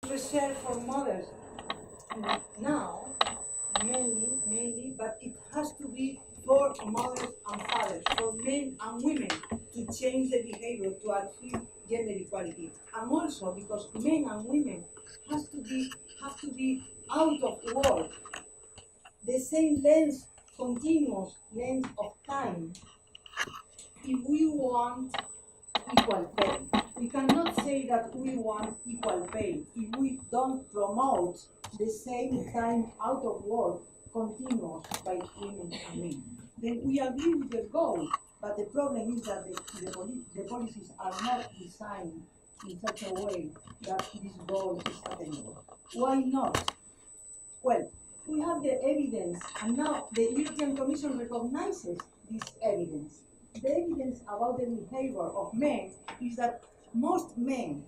reserved for mothers now, mainly, but it has to be for mothers and fathers, for men and women, to change the behavior, to achieve gender equality. And also because men and women have to be out of work the same continuous length of time if we want equal pay. We cannot say that we want equal pay if we don't promote the same time out of work continuous by women and men. Then we agree with the goal, but the problem is that the policies are not designed in such a way that this goal is attainable. Why not? Well, we have the evidence, and now the European Commission recognizes this evidence. The evidence about the behavior of men is that most men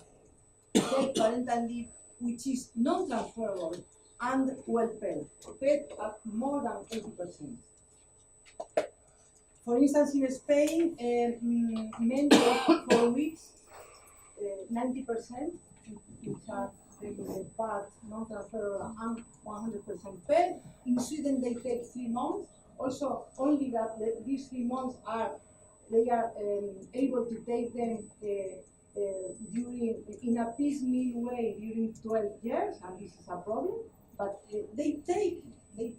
take parental leave which is non-transferable and well-paid, paid at more than 80%. For instance, in Spain, men take 4 weeks, 90%, which are the part non-transferable and 100% paid. In Sweden, they take 3 months. Also, only that these 3 months they are able to take them in a piecemeal way during 12 years, and this is a problem. But they take this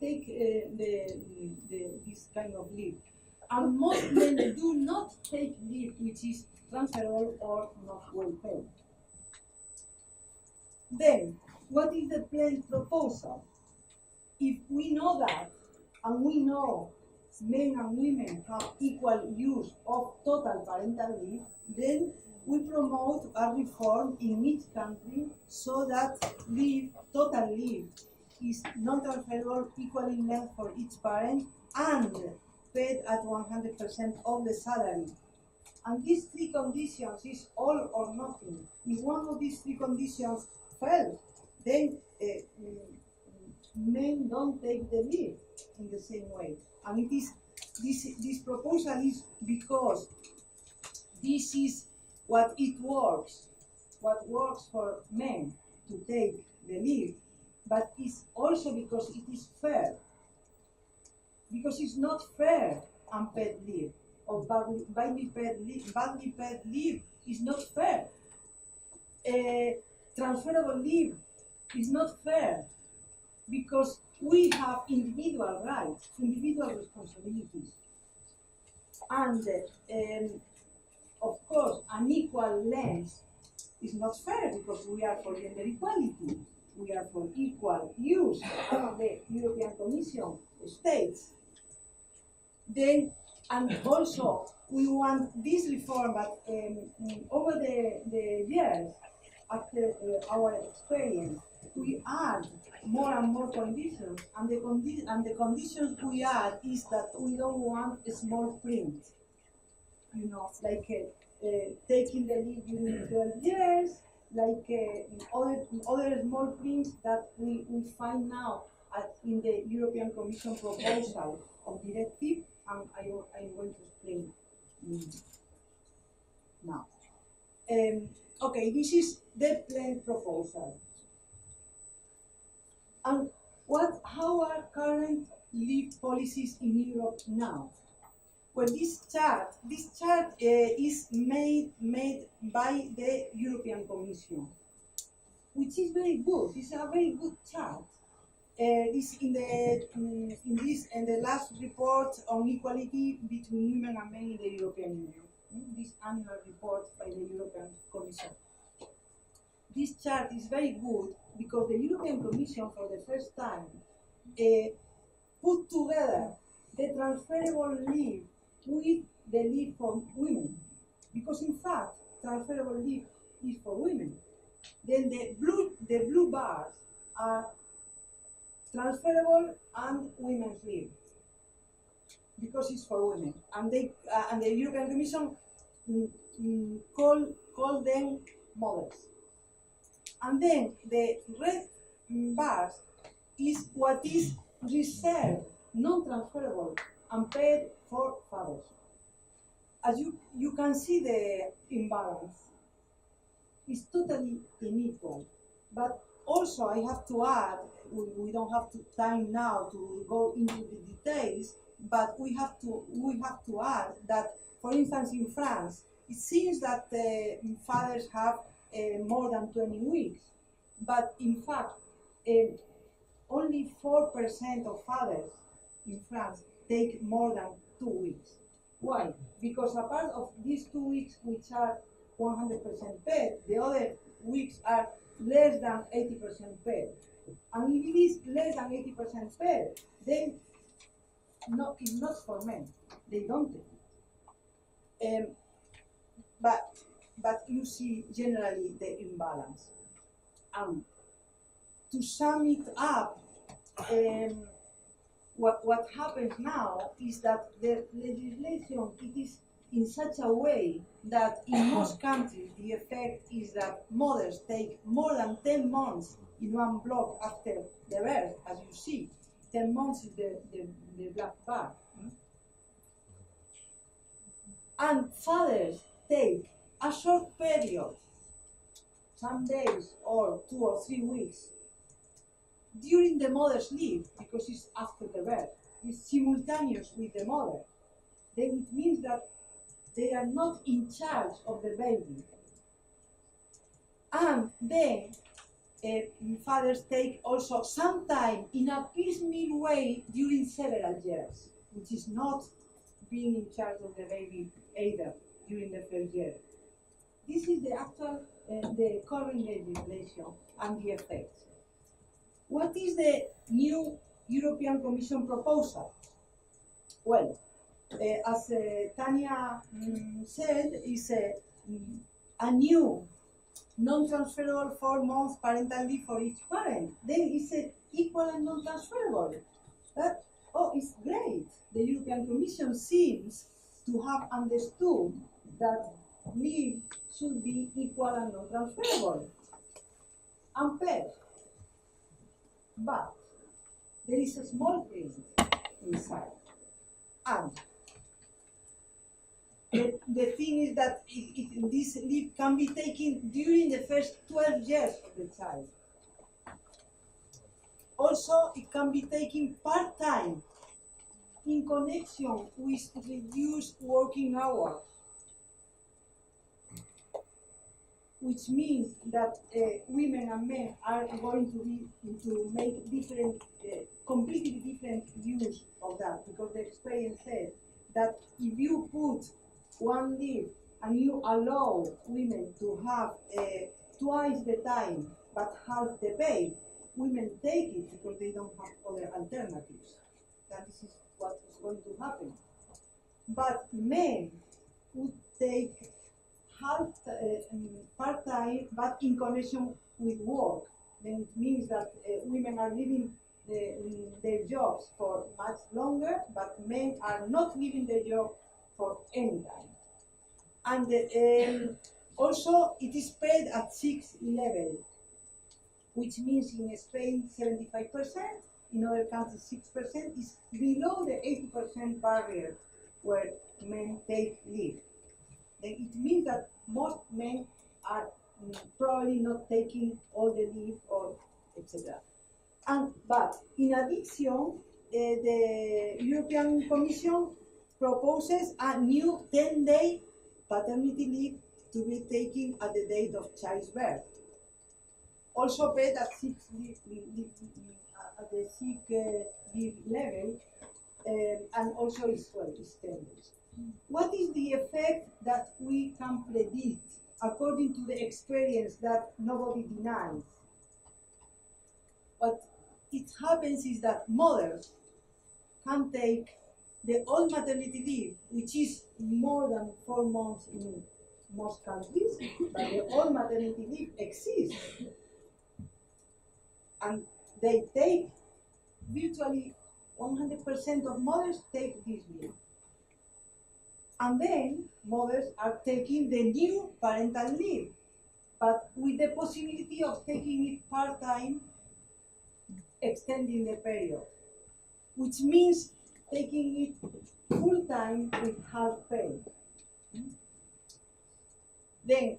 kind of leave, and most men do not take leave which is transferable or not well paid. Then, what is the PLENT proposal? If we know that, and we know men and women have equal use of total parental leave, then we promote a reform in each country so that total leave is non-transferable, equal in length for each parent, and paid at 100% of the salary. And these 3 conditions is all or nothing. If one of these 3 conditions fails, then men don't take the leave in the same way. And it is this proposal is because this is what works for men to take the leave, but it's also because it is fair. Because it's not fair unpaid leave or badly paid leave is not fair. Transferable leave is not fair because we have individual rights, individual responsibilities. And of course, an equal length is not fair because we are for gender equality. We are for equal use. The European Commission states. Then, and also, we want this reform, but over the years, after our experience, we add more and more conditions, and the conditions we add is that we don't want a small print, like taking the leave during 12 years, like other small prints that we find now in the European Commission proposal of directive, and I'm going to explain now. Okay, this is the PLENT proposal. And how are current leave policies in Europe now? Well, this chart is made by the European Commission, which is very good. It's a very good chart. This in the last report on equality between women and men in the European Union. This annual report by the European Commission. This chart is very good because the European Commission, for the first time, put together the transferable leave with the leave for women. Because in fact, transferable leave is for women. Then the blue bars are transferable and women's leave, because it's for women. And the European Commission call them mothers. And then the red bars is what is reserved, non-transferable, and paid for fathers. As you can see, the imbalance is totally unequal. But also, I have to add, we don't have time now to go into the details, but we have to add that, for instance, in France, it seems that fathers have more than 20 weeks, but in fact, only 4% of fathers in France take more than 2 weeks. Why? Because a part of these 2 weeks, which are 100% paid, the other weeks are less than 80% paid. And if it is less than 80% paid, then it's not for men. They don't take it. But you see generally the imbalance. To sum it up, what happens now is that the legislation, it is in such a way that in most countries the effect is that mothers take more than 10 months in one block after the birth, as you see. 10 months is the black bar. And fathers take a short period, some days or 2 or 3 weeks, during the mother's leave, because it's after the birth, it's simultaneous with the mother. Then it means that they are not in charge of the baby. And then fathers take also some time in a piecemeal way during several years, which is not being in charge of the baby either during the first year. This is the actual, the current legislation and the effects. What is the new European Commission proposal? Well, as Tanya said, is a new non-transferable 4 months parental leave for each parent. Then it's equal and non-transferable. It's great. The European Commission seems to have understood that leave should be equal and non-transferable and paid. But there is a small print inside. And the thing is that this leave can be taken during the first 12 years of the child. Also, it can be taken part-time in connection with reduced working hours, which means that women and men are going to make different, completely different use of that, because the experience says that if you put one leave and you allow women to have twice the time but half the pay, women take it because they don't have other alternatives. That is what is going to happen. But men would take half part-time but in connection with work. Then it means that women are leaving their jobs for much longer, but men are not leaving their job for any time. And also it is paid at 6 level, which means in Spain 75%, in other countries 6%, is below the 80% barrier where men take leave. Then it means that most men are probably not taking all the leave or etc. But in addition, the European Commission proposes a new 10-day paternity leave to be taken at the date of child's birth. Also paid at the 6 leave level, and also is 10 days. What is the effect that we can predict according to the experience that nobody denies? What it happens is that mothers can take the old maternity leave, which is more than 4 months in most countries, but the old maternity leave exists. And they take, virtually 100% of mothers take this leave. And then mothers are taking the new parental leave, but with the possibility of taking it part-time, extending the period, which means taking it full-time with half pay. Then,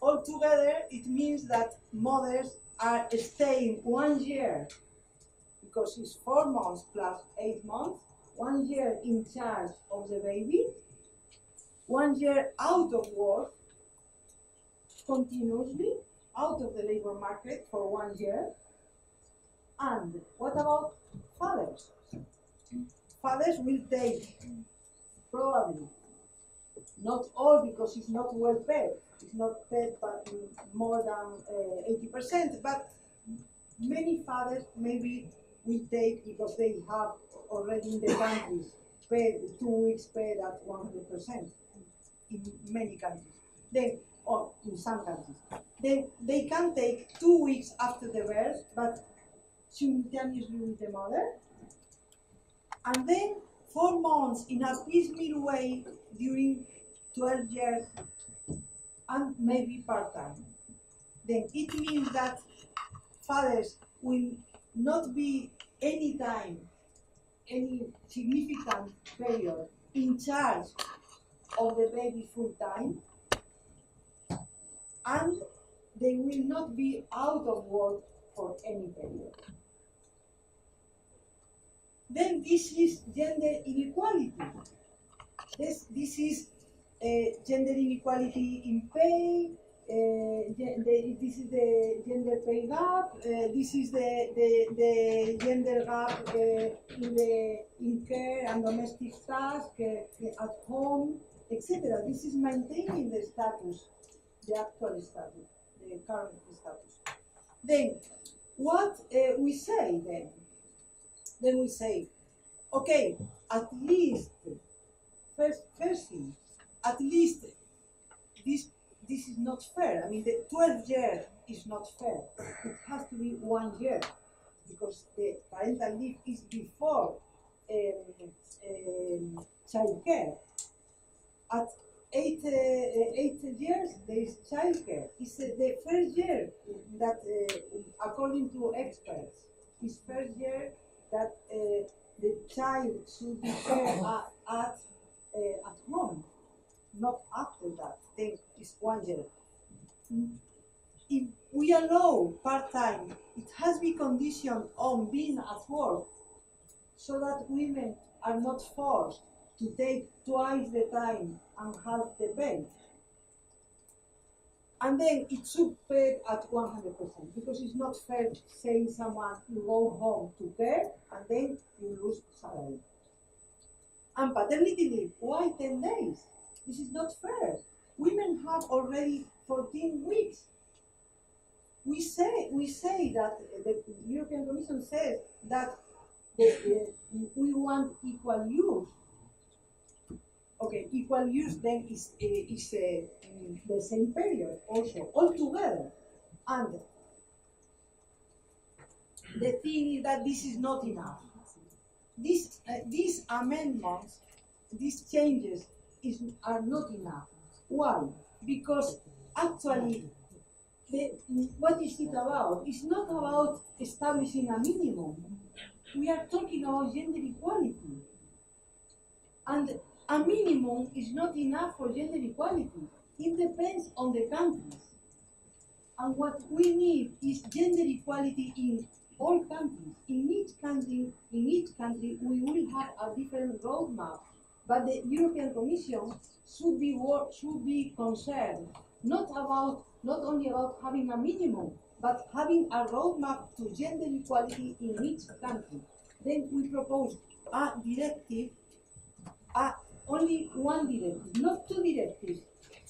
altogether, it means that mothers are staying 1 year, because it's 4 months plus 8 months, 1 year in charge of the baby, 1 year out of work, continuously, out of the labor market for 1 year. And what about fathers? Fathers will take, probably, not all, because it's not well paid. It's not paid but more than 80%, but many fathers maybe will take, because they have already in the countries paid 2 weeks paid at 100% in many countries. Then, or in some countries, then they can take 2 weeks after the birth, but simultaneously with the mother, and then 4 months in a piecemeal way during 12 years, and maybe part-time. Then it means that fathers will not be any time, any significant period in charge of the baby full-time, and they will not be out of work for any period. Then this is gender inequality. This is gender inequality in pay. This is the gender pay gap. This is the gender gap in care and domestic tasks at home, etc. This is maintaining the status, the actual status, the current status. Then, what we say then? Then we say, okay, at least, first thing, at least this is not fair. I mean, the 12 years is not fair. It has to be 1 year, because the parental leave is before childcare. At 8 years, there is childcare. It's the first year that, according to experts, is first year that the child should be cared at home, not after that. Then it's 1 year. If we allow part-time, it has to be conditioned on being at work, so that women are not forced to take twice the time and half the pay. And then it should pay at 100%, because it's not fair saying someone you go home to care and then you lose salary. And paternity leave, why 10 days? This is not fair. Women have already 14 weeks. We say that the European Commission says that we want equal use. Okay, equal use then is the same period also, altogether. And the thing is that this is not enough. These amendments, these changes are not enough. Why? Because actually, what is it about? It's not about establishing a minimum. We are talking about gender equality. And a minimum is not enough for gender equality. It depends on the countries. And what we need is gender equality in all countries. In each country, we will have a different roadmap. But the European Commission should be concerned not only about having a minimum, but having a roadmap to gender equality in each country. Then we propose a directive, only one directive, not 2 directives.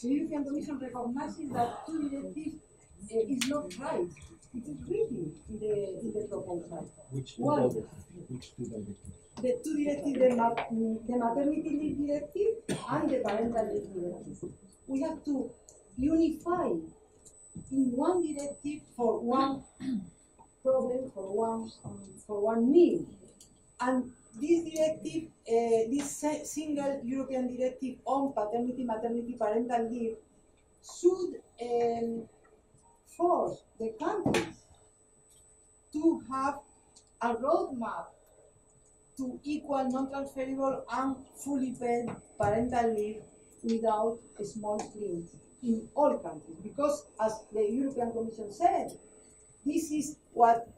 The European Commission recognizes that 2 directives is not right. It is written in the proposal. Which two directives? The 2 directives, the maternity leave directive and the parental leave directive. We have to unify in one directive for one problem, for one need. And this directive, this single European directive on paternity, maternity, parental leave should force the countries to have a roadmap to equal, non-transferable and fully paid parental leave without small strings in all countries, because as the European Commission said, this is what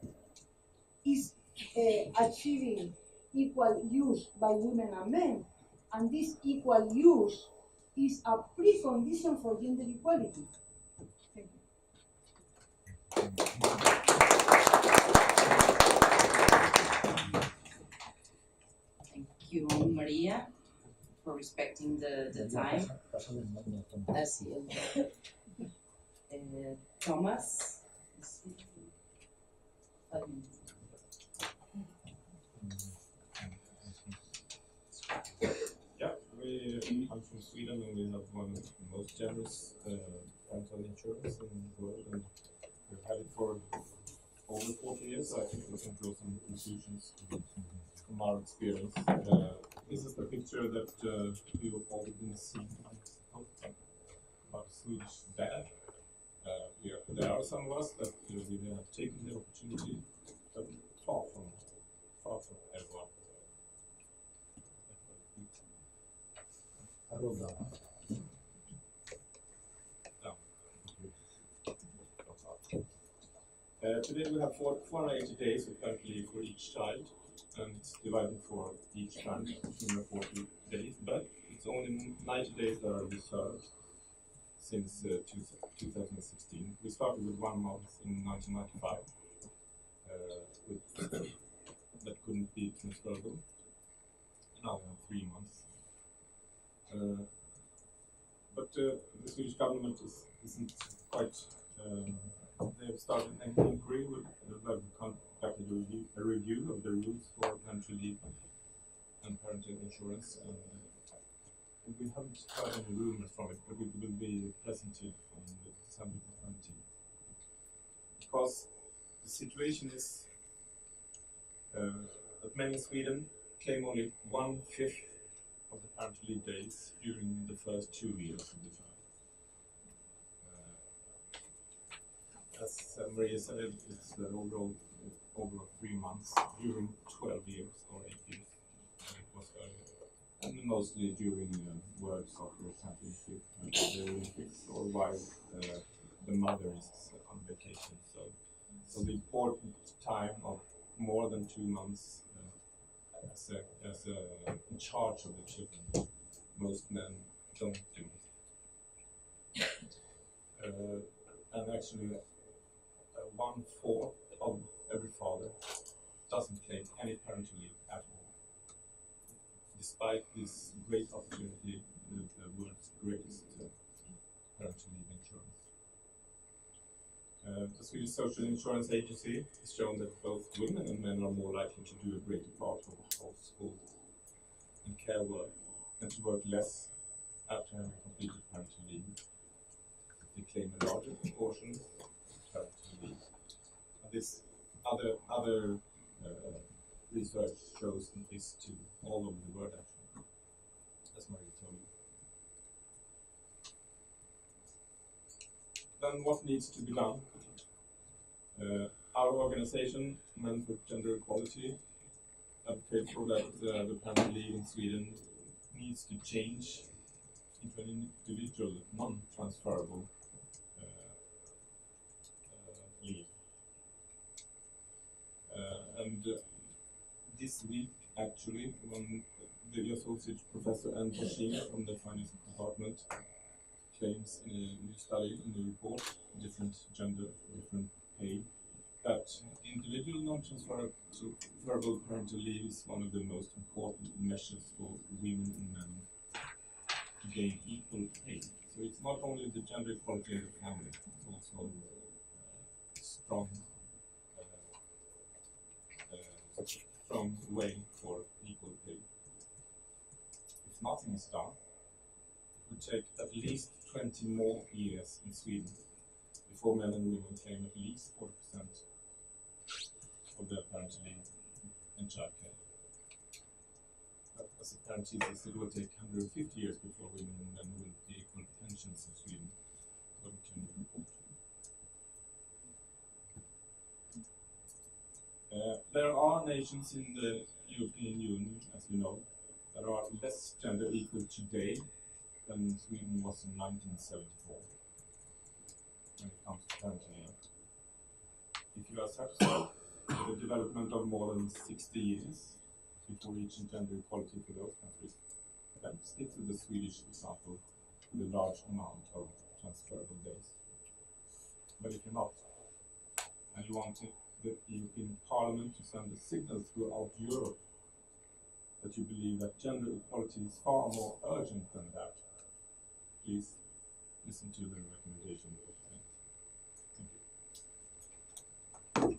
is achieving equal use by women and men, and this equal use is a precondition for gender equality. Thank you. Thank you, Maria, for respecting the time. Así es. Thomas. Yeah, I'm from Sweden, and we have one of the most generous parental insurance in the world, and we've had it for over 40 years. I think we can draw some conclusions from our experience. This is the picture that you've all been seeing about a Swedish dad. There are some of us that we have taken the opportunity, but far from everyone. Today we have 480 days of parental leave for each child, and it's divided for each parent, 240 days, but it's only 90 days that are reserved since 2016. We started with 1 month in 1995, that couldn't be transferable. Now we have 3 months. But the Swedish government isn't quite. They have started an inquiry that conducted a review of the rules for parental leave and parental insurance. We haven't heard any rumors from it, but it will be presented on December 20th. Because the situation is that many in Sweden claim only 1/5 of the parental leave days during the first 2 years of the child. As Maria said, it's overall over 3 months during 12 years or 8 years. It was earlier. And mostly during World Soccer Championship, the Olympics, or while the mother is on vacation. So the important time of more than 2 months as in charge of the children, most men don't do it. And actually, 1/4 of every father doesn't claim any parental leave at all, despite this great opportunity, the world's greatest parental leave insurance. The Swedish Social Insurance Agency has shown that both women and men are more likely to do a greater part of household and care work, and to work less after having completed parental leave. They claim a larger proportion of parental leave. And this other research shows this to all over the world, actually, as Maria told you. Then what needs to be done? Our organization, Men for Gender Equality, advocates for that the parental leave in Sweden needs to change into an individual, non-transferable leave. And this week, actually, when the associate professor Anne Bashir from the finance department claims in a new study in the report, different gender, different pay, that individual non-transferable parental leave is one of the most important measures for women and men to gain equal pay. So it's not only the gender equality in the family, it's also strong way for equal pay. If nothing is done, it would take at least 20 more years in Sweden before men and women claim at least 40% of their parental leave and childcare. As a parenthesis, it will take 150 years before women and men will pay equal pensions in Sweden, according to the report. There are nations in the European Union, as you know, that are less gender equal today than Sweden was in 1974 when it comes to parenting leave. If you are satisfied with the development of more than 60 years before reaching gender equality for those countries, then stick to the Swedish example with a large amount of transferable days. But if you're not, and you want the European Parliament to send a signal throughout Europe that you believe that gender equality is far more urgent than that, please listen to the recommendation of PLENT. Thank you.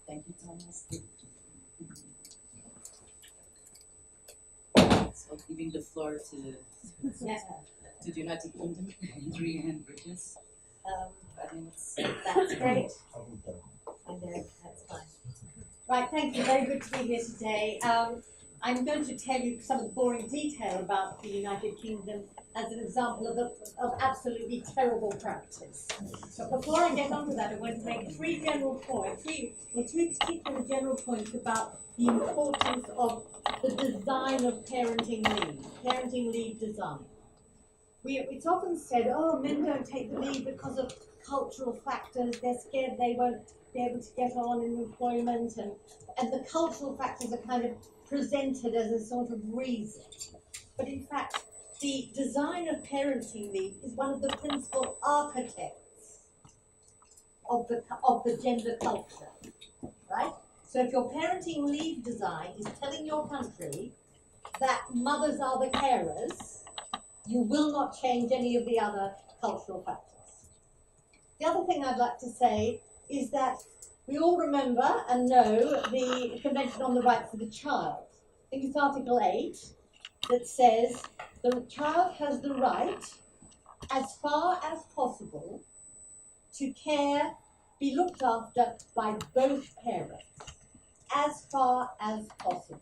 Thank you, Thomas. So giving the floor to the United Kingdom, Adrian Bridges. That's great. I know, that's fine. Right, thank you. Very good to be here today. I'm going to tell you some of the boring detail about the United Kingdom as an example of absolutely terrible practice. But before I get on to that, I want to make three particular general points about the importance of the design of parenting leave design. It's often said, oh, men don't take the leave because of cultural factors, they're scared they won't be able to get on in employment, and the cultural factors are kind of presented as a sort of reason. But in fact, the design of parenting leave is one of the principal architects of the gender culture, right? So if your parenting leave design is telling your country that mothers are the carers, you will not change any of the other cultural factors. The other thing I'd like to say is that we all remember and know the Convention on the Rights of the Child. I think it's Article 8 that says the child has the right, as far as possible, to be looked after by both parents, as far as possible.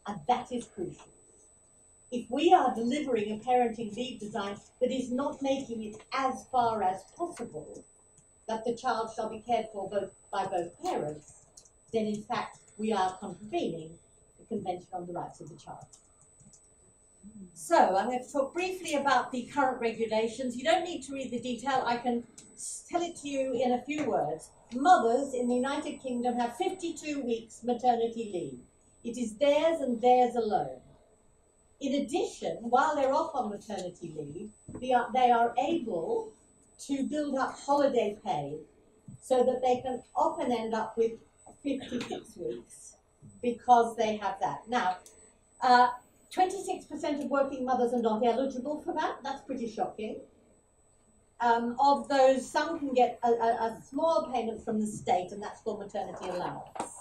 And that is crucial. If we are delivering a parenting leave design that is not making it as far as possible that the child shall be cared for by both parents, then in fact we are contravening the Convention on the Rights of the Child. So I'm going to talk briefly about the current regulations. You don't need to read the detail. I can tell it to you in a few words. Mothers in the United Kingdom have 52 weeks maternity leave. It is theirs and theirs alone. In addition, while they're off on maternity leave, they are able to build up holiday pay so that they can often end up with 56 weeks because they have that. Now, 26% of working mothers are not eligible for that. That's pretty shocking. Of those, some can get a small payment from the state, and that's for maternity allowance.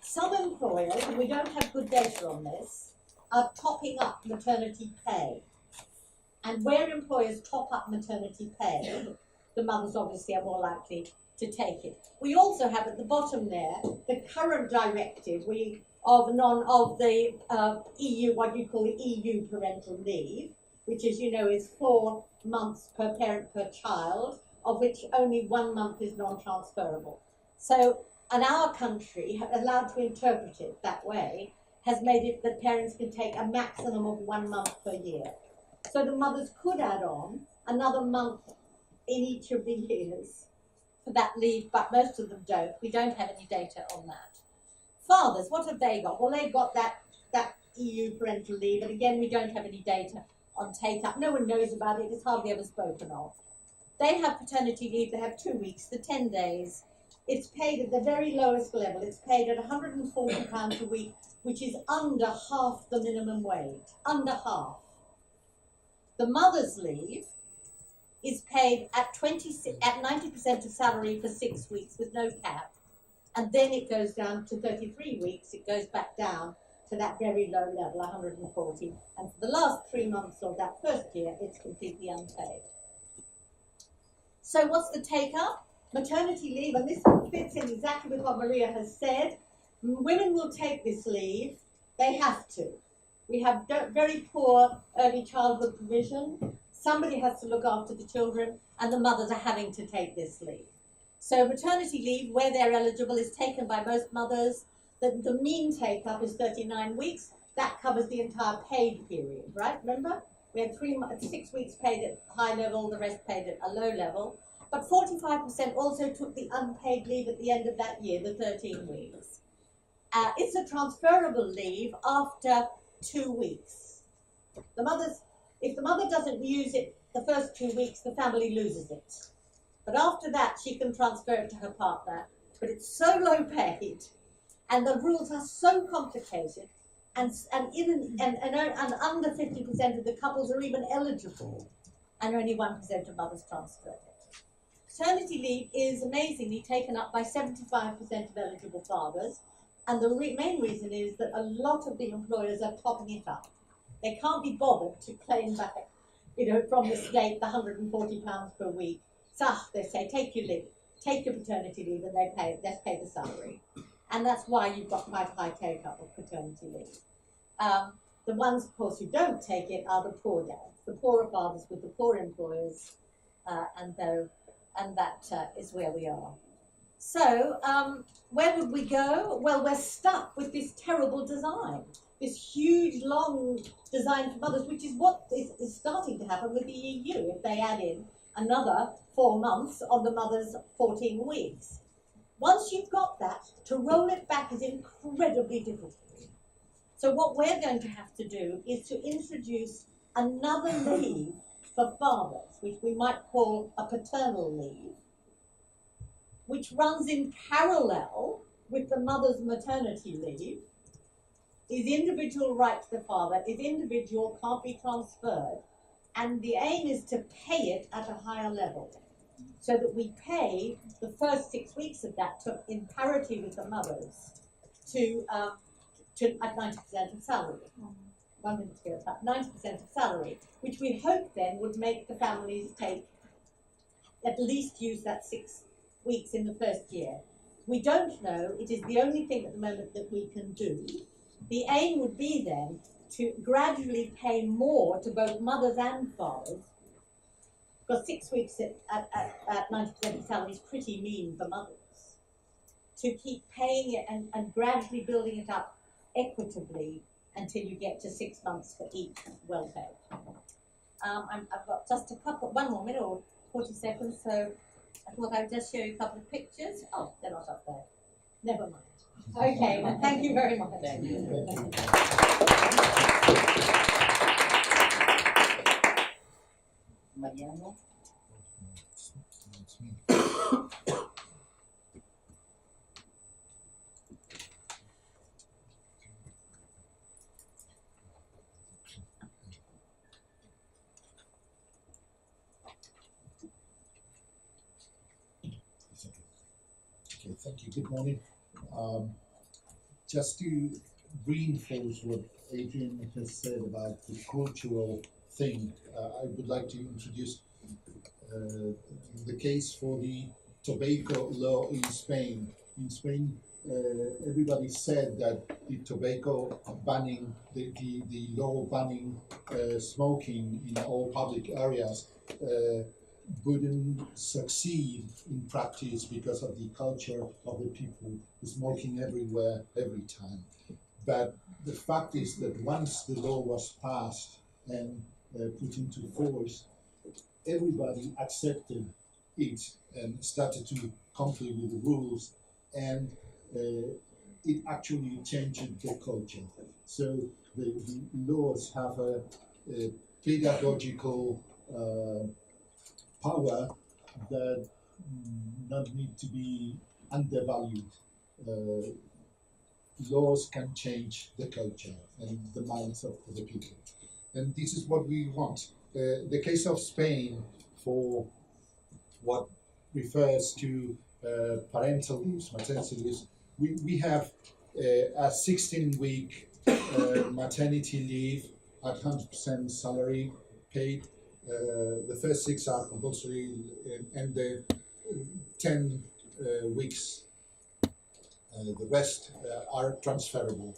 Some employers, and we don't have good data on this, are topping up maternity pay. And where employers top up maternity pay, the mothers obviously are more likely to take it. We also have at the bottom there the current directive of the EU, what you call the EU parental leave, which, as you know, is 4 months per parent per child, of which only 1 month is non-transferable. So, and our country, allowed to interpret it that way, has made it that parents can take a maximum of 1 month per year. So the mothers could add on another month in each of the years for that leave, but most of them don't. We don't have any data on that. Fathers, what have they got? Well, they've got that EU parental leave, and again, we don't have any data on take-up. No one knows about it. It's hardly ever spoken of. They have paternity leave. They have 2 weeks, the 10 days. It's paid at the very lowest level. It's paid at £140 a week, which is under half the minimum wage, under half. The mother's leave is paid at 90% of salary for 6 weeks with no cap, and then it goes down to 33 weeks. It goes back down to that very low level, 140, and for the last 3 months of that first year, it's completely unpaid. So what's the take-up? Maternity leave, and this fits in exactly with what Maria has said. Women will take this leave. They have to. We have very poor early childhood provision. Somebody has to look after the children, and the mothers are having to take this leave. So maternity leave, where they're eligible, is taken by most mothers. the mean take-up is 39 weeks. That covers the entire paid period, right? Remember? We had 6 weeks paid at high level, the rest paid at a low level. But 45% also took the unpaid leave at the end of that year, the 13 weeks. It's a transferable leave after 2 weeks. If the mother doesn't use it the first 2 weeks, the family loses it. But after that, she can transfer it to her partner. But it's so low paid, and the rules are so complicated, and under 50% of the couples are even eligible, and only 1% of mothers transfer it. Paternity leave is amazingly taken up by 75% of eligible fathers, and the main reason is that a lot of the employers are topping it up. They can't be bothered to claim back, from the state the £140 per week. So they say, take your leave, take your paternity leave, and let's pay the salary. And that's why you've got quite a high take-up of paternity leave. The ones, of course, who don't take it are the poor dads, the poorer fathers with the poor employers, and that is where we are. So, where would we go? Well, we're stuck with this terrible design, this huge, long design for mothers, which is what is starting to happen with the EU if they add in another 4 months on the mother's 14 weeks. Once you've got that, to roll it back is incredibly difficult. So what we're going to have to do is to introduce another leave for fathers, which we might call a paternal leave, which runs in parallel with the mother's maternity leave, is individual right to the father, is individual, can't be transferred, and the aim is to pay it at a higher level, so that we pay the first 6 weeks of that in parity with the mothers at 90% of salary. 1 minute to go up, 90% of salary, which we hope then would make the families at least use that 6 weeks in the first year. We don't know, it is the only thing at the moment that we can do. The aim would be then to gradually pay more to both mothers and fathers, because 6 weeks at 90% of salary is pretty mean for mothers, to keep paying it and gradually building it up equitably until you get to 6 months for each well paid. I've got just one more minute or 40 seconds, so I thought I would just show you a couple of pictures. Oh, they're not up there. Never mind. Okay, well, thank you very much. Thank you. Mariano? Okay, thank you. Good morning. Just to reinforce what Adrian has said about the cultural thing, I would like to introduce the case for the tobacco law in Spain. In Spain, everybody said that the tobacco banning, the law banning smoking in all public areas wouldn't succeed in practice because of the culture of the people smoking everywhere, every time. But the fact is that once the law was passed and put into force, everybody accepted it and started to comply with the rules, and it actually changed the culture. So the laws have a pedagogical power that not need to be undervalued. Laws can change the culture and the minds of the people. And this is what we want. The case of Spain, for what refers to parental leaves, maternity leaves, we have a 16-week maternity leave at 100% salary paid. The first 6 are compulsory, and the 10 weeks, the rest are transferable.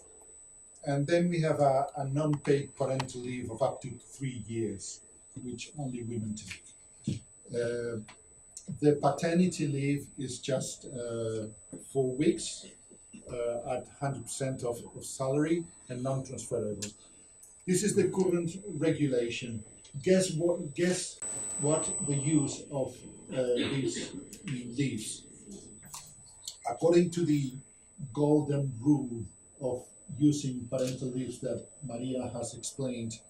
And then we have a non-paid parental leave of up to 3 years, which only women take. The paternity leave is just 4 weeks, at 100% of salary and non-transferable. This is the current regulation. Guess what the use of these leaves. According to the golden rule of using parental leaves that Maria has explained,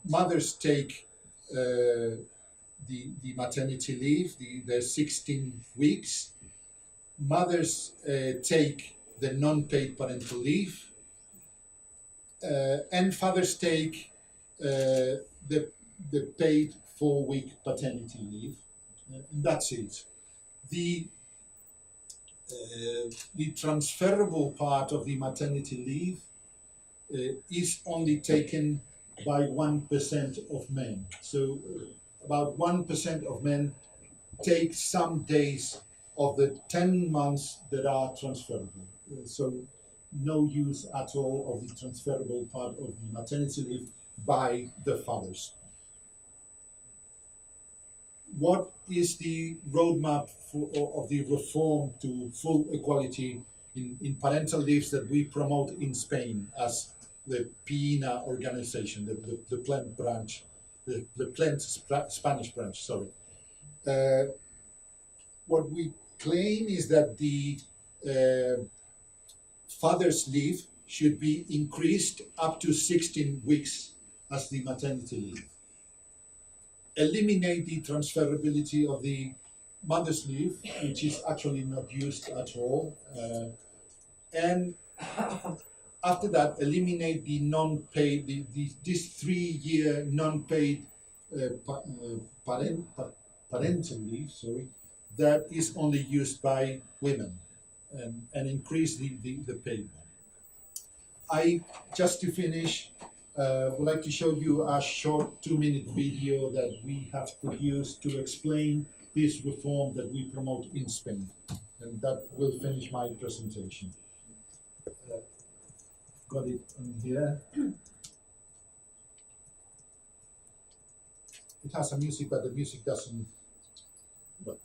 mothers take the maternity leave, the 16 weeks. Mothers take the non-paid parental leave, and fathers take the paid 4-week paternity leave, and that's it. The transferable part of the maternity leave is only taken by 1% of men. So about 1% of men take some days of the 10 months that are transferable. So no use at all of the transferable part of the maternity leave by the fathers. What is the roadmap of the reform to full equality in parental leaves that we promote in Spain as the PINA organization, the PLENT branch, the PLENT Spanish branch, sorry. What we claim is that the father's leave should be increased up to 16 weeks as the maternity leave. Eliminate the transferability of the mother's leave, which is actually not used at all, and after that, eliminate the non-paid, this 3-year non-paid parental leave, sorry, that is only used by women, and increase the paid one. Just to finish, would like to show you a short 2-minute video that we have produced to explain this reform that we promote in Spain, and that will finish my presentation. Got it on here. It has a music, but the music doesn't work.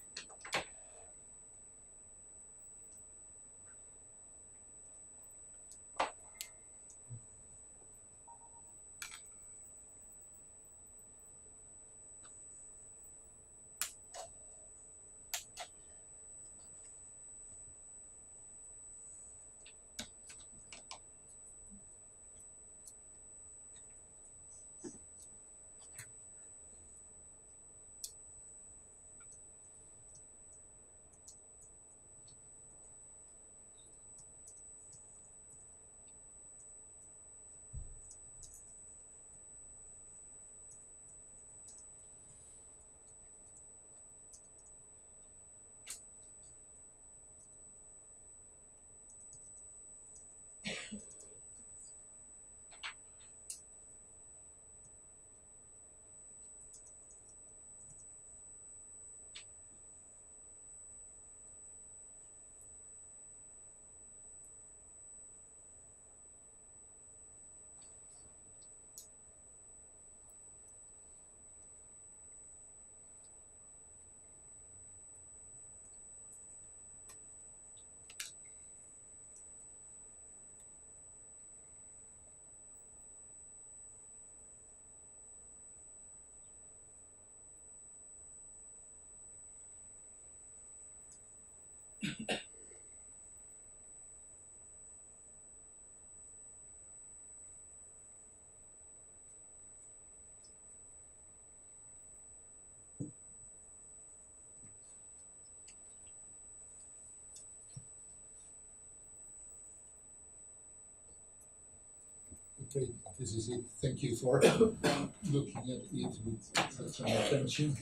Okay, this is it. Thank you for looking at it with such an attention.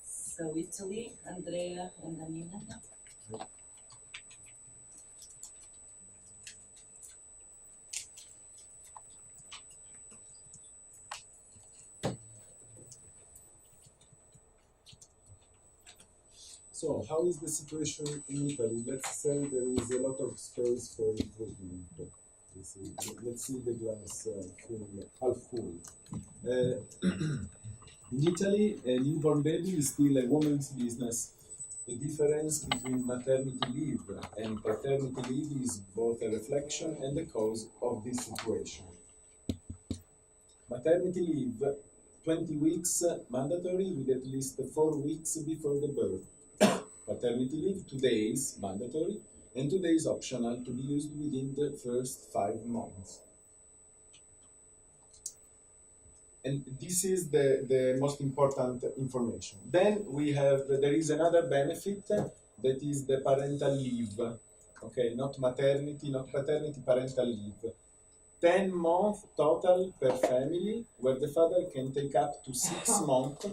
So Italy, Andrea and Anina. So, how is the situation in Italy? Let's say there is a lot of space for improvement. Let's see the glass half full. In Italy, a newborn baby is still a woman's business. The difference between maternity leave and paternity leave is both a reflection and a cause of this situation. Maternity leave, 20 weeks mandatory with at least 4 weeks before the birth. Paternity leave, 2 days mandatory and 2 days optional to be used within the first 5 months. And this is the most important information. Then there is another benefit that is the parental leave. Okay, not maternity, not paternity, parental leave. 10 months total per family, where the father can take up to 6 months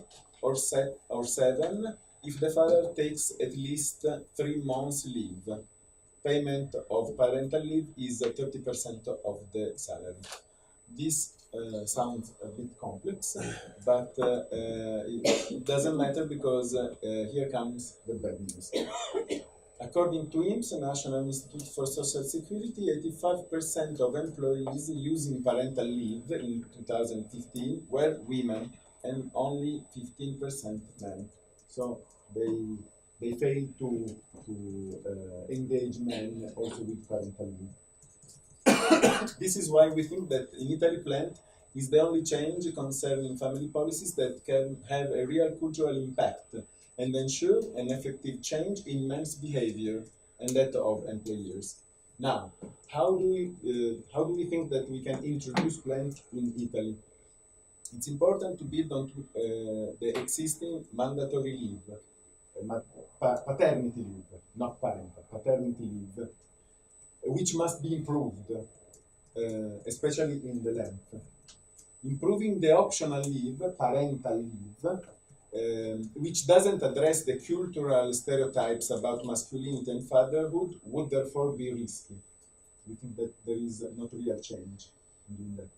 or 7 if the father takes at least 3 months leave. Payment of parental leave is 30% of the salary. This sounds a bit complex, but it doesn't matter because here comes the bad news. According to INPS, National Institute for Social Security, 85% of employees using parental leave in 2015 were women and only 15% men. So they failed to engage men also with parental leave. This is why we think that in Italy, PLENT is the only change concerning family policies that can have a real cultural impact and ensure an effective change in men's behavior and that of employers. Now, how do we think that we can introduce PLENT in Italy? It's important to build on the existing mandatory leave, paternity leave, not parental, paternity leave, which must be improved, especially in the length. Improving the optional leave, parental leave, which doesn't address the cultural stereotypes about masculinity and fatherhood, would therefore be risky. We think that there is not real change in doing that.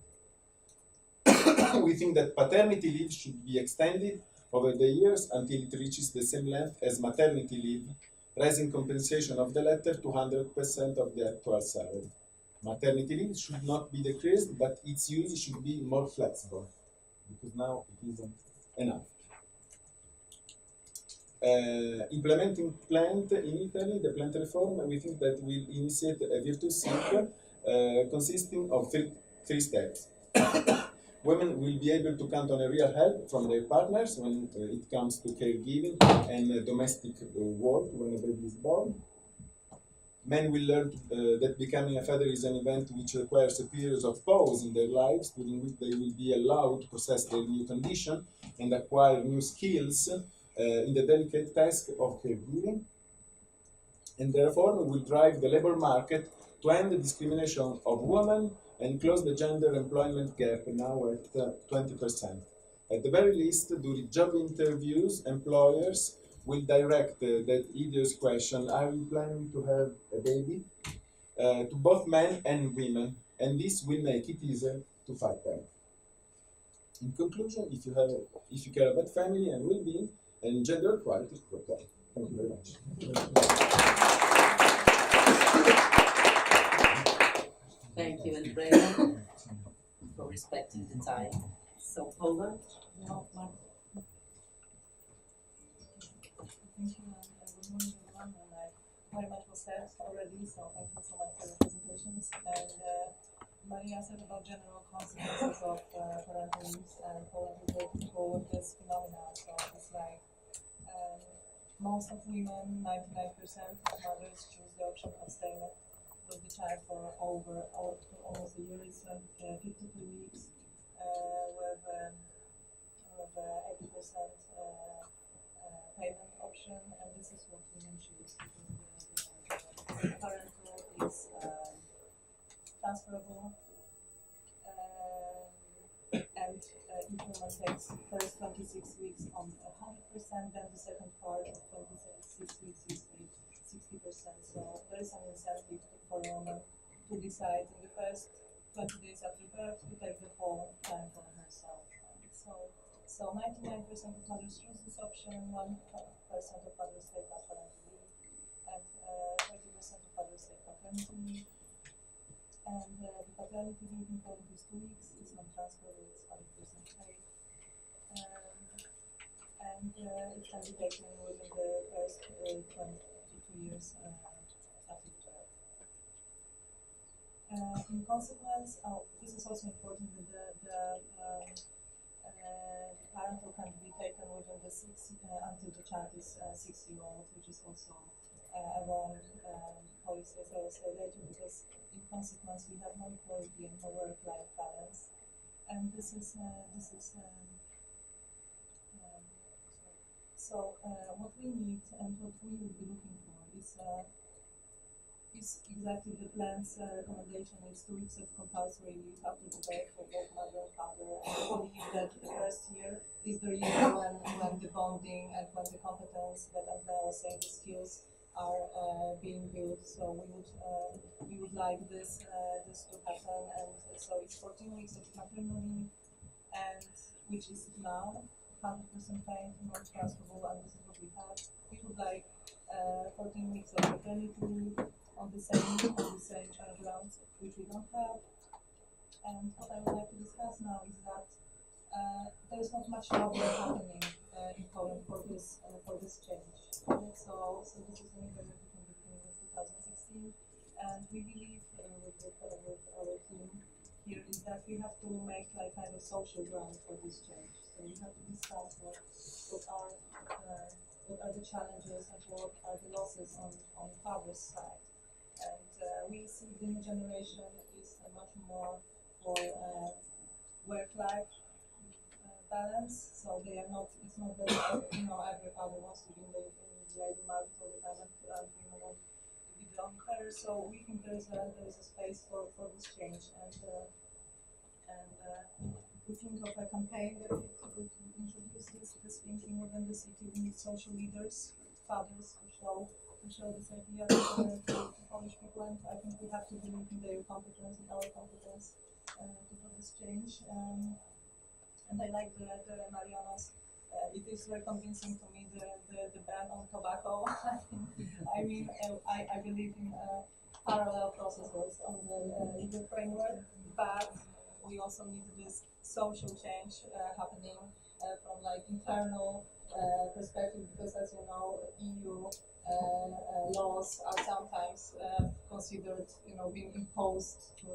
We think that paternity leave should be extended over the years until it reaches the same length as maternity leave, raising compensation of the latter to 100% of the actual salary. Maternity leave should not be decreased, but its use should be more flexible, because now it isn't enough. Implementing PLENT in Italy, the PLENT reform, we think that will initiate a virtuous circle consisting of three steps. Women will be able to count on a real help from their partners when it comes to caregiving and domestic work when a baby is born. Men will learn that becoming a father is an event which requires a period of pause in their lives, during which they will be allowed to process their new condition and acquire new skills in the delicate task of caregiving. And the reform will drive the labor market to end the discrimination of women and close the gender employment gap, now at 20%. At the very least, during job interviews, employers will direct that hideous question, are you planning to have a baby? To both men and women, and this will make it easier to fight back. In conclusion, if you care about family and well-being and gender equality, okay. Thank you very much. Thank you, Andrea, for respecting the time. So, Paula? No, Mark. Thank you, and good morning, everyone. And very much was said already, so thank you so much for the presentations. And Maria said about general consequences of parental leaves, and Poland is working toward this phenomena. So it's like most of women, 99% of mothers, choose the option of staying with the child for almost a year. It's 52 weeks with 80% payment option, and this is what women choose because the parental is transferable, and each woman takes first 26 weeks on 100%, then the second part of 26 weeks is paid 60%. So there is an incentive for a woman to decide in the first 20 days after birth to take the whole time for herself. So 99% of mothers choose this option, 1% of mothers take parental leave, and 30% of mothers take paternity leave. And the paternity leave in Poland is 2 weeks, it's non-transferable, it's 100% paid. And it can be taken within the first 22 years after the birth. In consequence, this is also important that the parental can be taken within the until the child is 6-year-old, which is also a wrong policy, as I will say later, because in consequence we have no equality and no work-life balance, and this is so what we need and what we will be looking for is exactly the PLENT's recommendation is 2 weeks of compulsory leave after the birth for both mother and father. And I believe that the first year is the year when the bonding and when the competence that Andrea was saying, the skills are being built. So we would like this to happen. And so it's 14 weeks of maternal leave, and which is now 100% paid, not transferable, and this is what we have. We would like 14 weeks of maternity leave on the same grounds, which we don't have. And what I would like to discuss now is that there is not much lobbying happening in Poland for this change. So this is an interview from the beginning of 2016, and we believe with our team here is that we have to make like kind of social ground for this change. So we have to discuss what are the challenges and what are the losses on father's side. And we see the new generation is much more for work-life balance. So they are not. It's not that every father wants to be in the labor market all the time and want to be the only parent. So we think there is a space for this change, and we think of a campaign that would introduce this thinking within the city. We need social leaders, fathers, to show this idea to Polish people, and I think we have to believe in their competence, in our competence to do this change. And I like the Mariana's. It is very convincing to me the ban on tobacco. I mean, I believe in parallel processes on the legal framework, but we also need this social change happening from like internal perspective, because as you know, EU laws are sometimes considered, being imposed to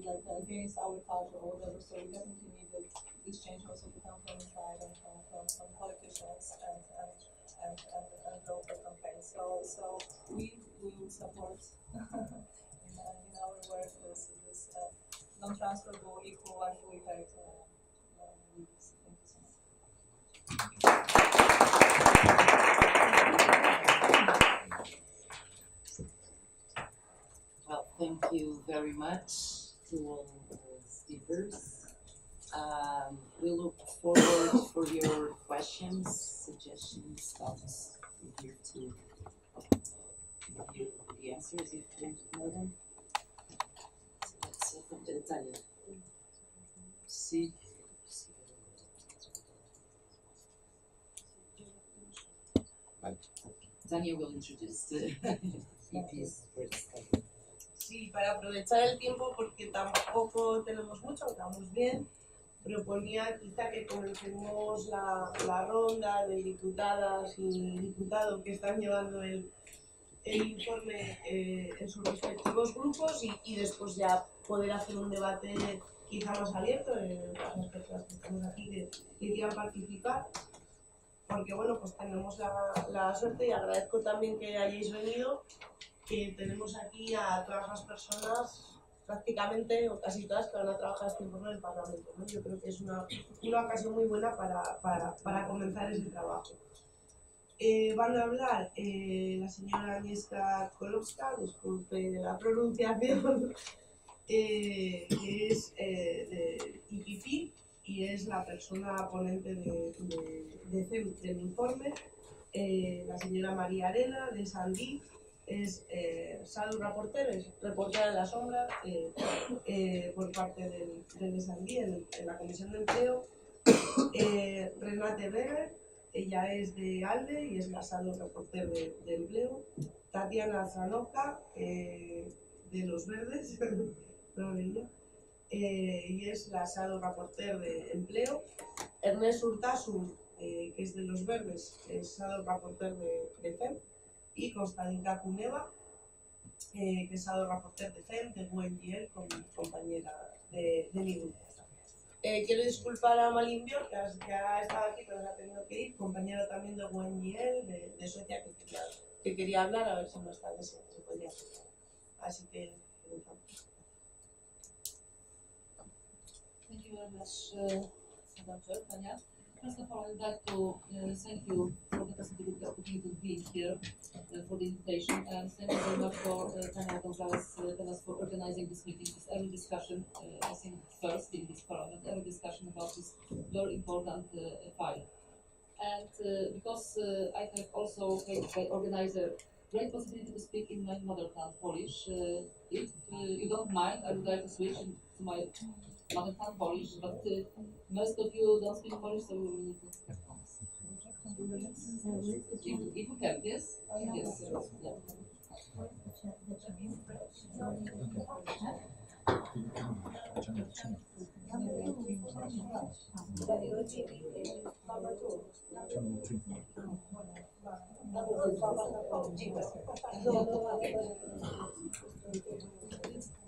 like against our culture or whatever. So we definitely needed this change also to come from inside and from politicians and local campaigns. So we will support in our work this non-transferable, equal, and fully paid leaves. Thank you so much. Well, thank you very much to all the speakers. We look forward for your questions, suggestions, thoughts. We're here to hear the answers if you know them. So let's open to Tanya. See. Tanya will introduce the EPs first. Sí, para aprovechar el tiempo, porque tampoco tenemos mucho, estamos bien, proponía quizá que comencemos la ronda de diputadas y diputados que están llevando el informe en sus respectivos grupos y después ya poder hacer un debate quizá más abierto en las personas que estamos aquí que quieran participar. Porque bueno, pues tenemos la suerte, y agradezco también que hayáis venido, que tenemos aquí a todas las personas, prácticamente, o casi todas, que van a trabajar este informe en el Parlamento, ¿no? Yo creo que es una ocasión muy buena para comenzar ese trabajo. Van a hablar la señora Agnieszka Kolowska, disculpe la pronunciación, que es de IPP, y es la persona ponente del informe. La señora María Arena, de Sandí, es Shadow Rapporteur, es reportera de la sombra por parte del Sandí en la Comisión de Empleo. Renate Weber, ella es de ALDE y es la Shadow Rapporteur de Empleo. Tatiana Zanoka, de Los Verdes, no lo leía, y es la shadow rapporteur de empleo. Ernest Urtasun, que es de los Verdes, es shadow rapporteur de FEM, y Constantina Cuneva, que es shadow rapporteur de FEM, de UNGL, compañera de mi grupo. Quiero disculpar a Malin Björk, que ha estado aquí pero se ha tenido que ir, compañera también de UNGL, de Suecia, que quería hablar, a ver si más tarde se podía hacer. Así que comenzamos. Thank you very much, Madam Chair, Tanya. First of all, I'd like to thank you for the possibility of being here for the invitation, and thank you very much for Tanya Gonzalez for organizing this meeting, this early discussion, I think first in this Parliament, early discussion about this very important file. And because I have also organized a great possibility to speak in my mother tongue, Polish, if you don't mind, I would like to switch to my mother tongue Polish, but most of you don't speak Polish, so we will need to if you can, yes? Yes. Yeah.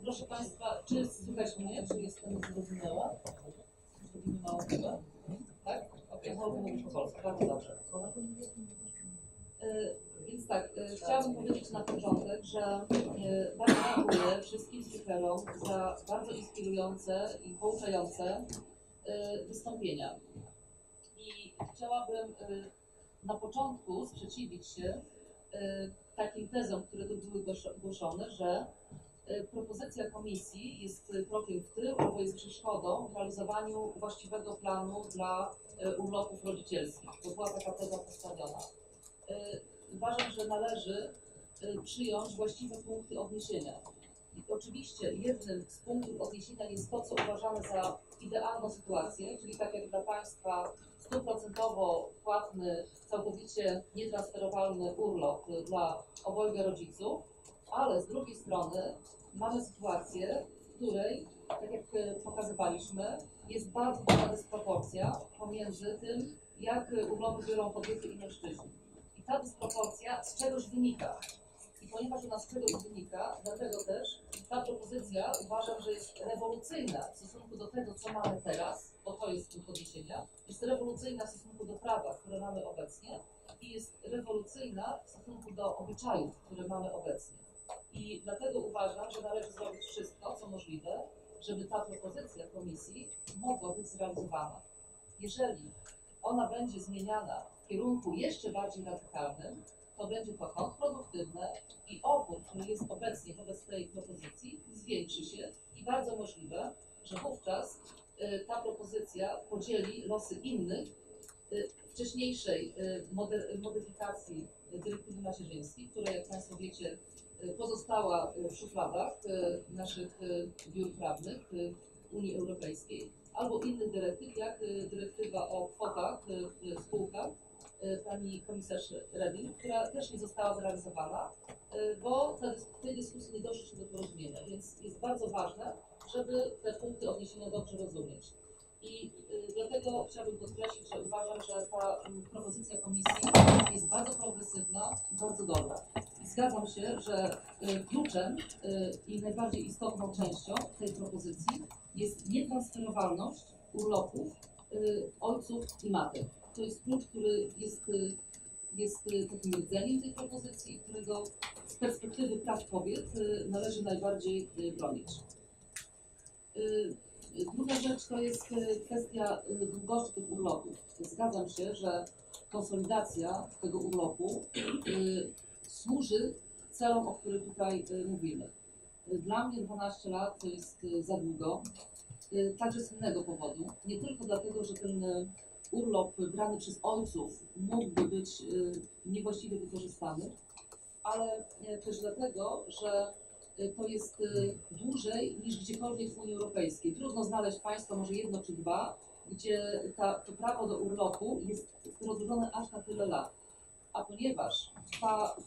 Proszę Państwa, czy słychać mnie? Czy jestem zrozumiała? Zrobimy małą chwilę. Tak? Okej, mówię po polsku, bardzo dobrze. Więc tak, chciałabym powiedzieć na początek, że bardzo dziękuję wszystkim speakerom za bardzo inspirujące i pouczające wystąpienia. I chciałabym na początku sprzeciwić się takim tezom, które tu były głoszone, że propozycja Komisji jest krokiem w tył albo jest przeszkodą w realizowaniu właściwego planu dla urlopów rodzicielskich. To była taka teza postawiona. Uważam, że należy przyjąć właściwe punkty odniesienia. I oczywiście jednym z punktów odniesienia jest to, co uważamy za idealną sytuację, czyli tak jak dla Państwa 100% płatny, całkowicie nietransferowalny urlop dla obojga rodziców, ale z drugiej strony mamy sytuację, w której, tak jak pokazywaliśmy, jest bardzo duża dysproporcja pomiędzy tym, jak urlopy biorą kobiety i mężczyźni. I ta dysproporcja z czegoś wynika. I ponieważ ona z czegoś wynika, dlatego też ta propozycja uważam, że jest rewolucyjna w stosunku do tego, co mamy teraz, bo to jest punkt odniesienia, jest rewolucyjna w stosunku do prawa, które mamy obecnie i jest rewolucyjna w stosunku do obyczajów, które mamy obecnie. I dlatego uważam, że należy zrobić wszystko, co możliwe, żeby ta propozycja Komisji mogła być zrealizowana. Jeżeli ona będzie zmieniana w kierunku jeszcze bardziej radykalnym, to będzie to kontrproduktywne i opór, który jest obecnie wobec tej propozycji, zwiększy się i bardzo możliwe, że wówczas ta propozycja podzieli losy innych wcześniejszej modyfikacji dyrektywy macierzyńskiej, która, jak Państwo wiecie, pozostała w szufladach naszych biur prawnych Unii Europejskiej, albo innych dyrektyw, jak dyrektywa o kwotach w spółkach pani komisarz Reding, która też nie została zrealizowana, bo w tej dyskusji nie doszło się do porozumienia, więc jest bardzo ważne, żeby te punkty odniesienia dobrze rozumieć. I dlatego chciałabym podkreślić, że uważam, że ta propozycja Komisji jest bardzo progresywna i bardzo dobra. I zgadzam się, że kluczem i najbardziej istotną częścią tej propozycji jest nietransferowalność urlopów ojców i matek. To jest klucz, który jest takim rdzeniem tej propozycji, którego z perspektywy praw kobiet należy najbardziej bronić. Druga rzecz to jest kwestia długości tych urlopów. Zgadzam się, że konsolidacja tego urlopu służy celom, o których tutaj mówimy. Dla mnie 12 lat to jest za długo, także z innego powodu. Nie tylko dlatego, że ten urlop brany przez ojców mógłby być niewłaściwie wykorzystany, ale też dlatego, że to jest dłużej niż gdziekolwiek w Unii Europejskiej. Trudno znaleźć państwo, może jedno czy dwa, gdzie to prawo do urlopu jest rozłożone aż na tyle lat. A ponieważ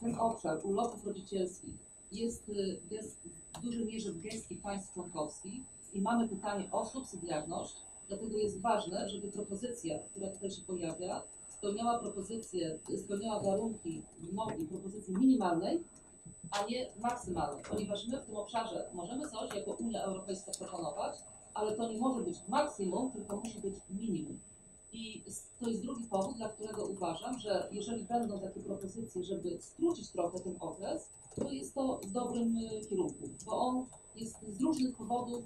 ten obszar urlopów rodzicielskich jest w dużej mierze w gestii państw członkowskich i mamy pytanie o subsydiarność, dlatego jest ważne, żeby propozycja, która tutaj się pojawia, spełniała warunki wymogi propozycji minimalnej, a nie maksymalnej, ponieważ my w tym obszarze możemy coś jako Unia Europejska proponować, ale to nie może być maksimum, tylko musi być minimum. I to jest drugi powód, dla którego uważam, że jeżeli będą takie propozycje, żeby skrócić trochę ten okres, to jest to w dobrym kierunku, bo on jest z różnych powodów,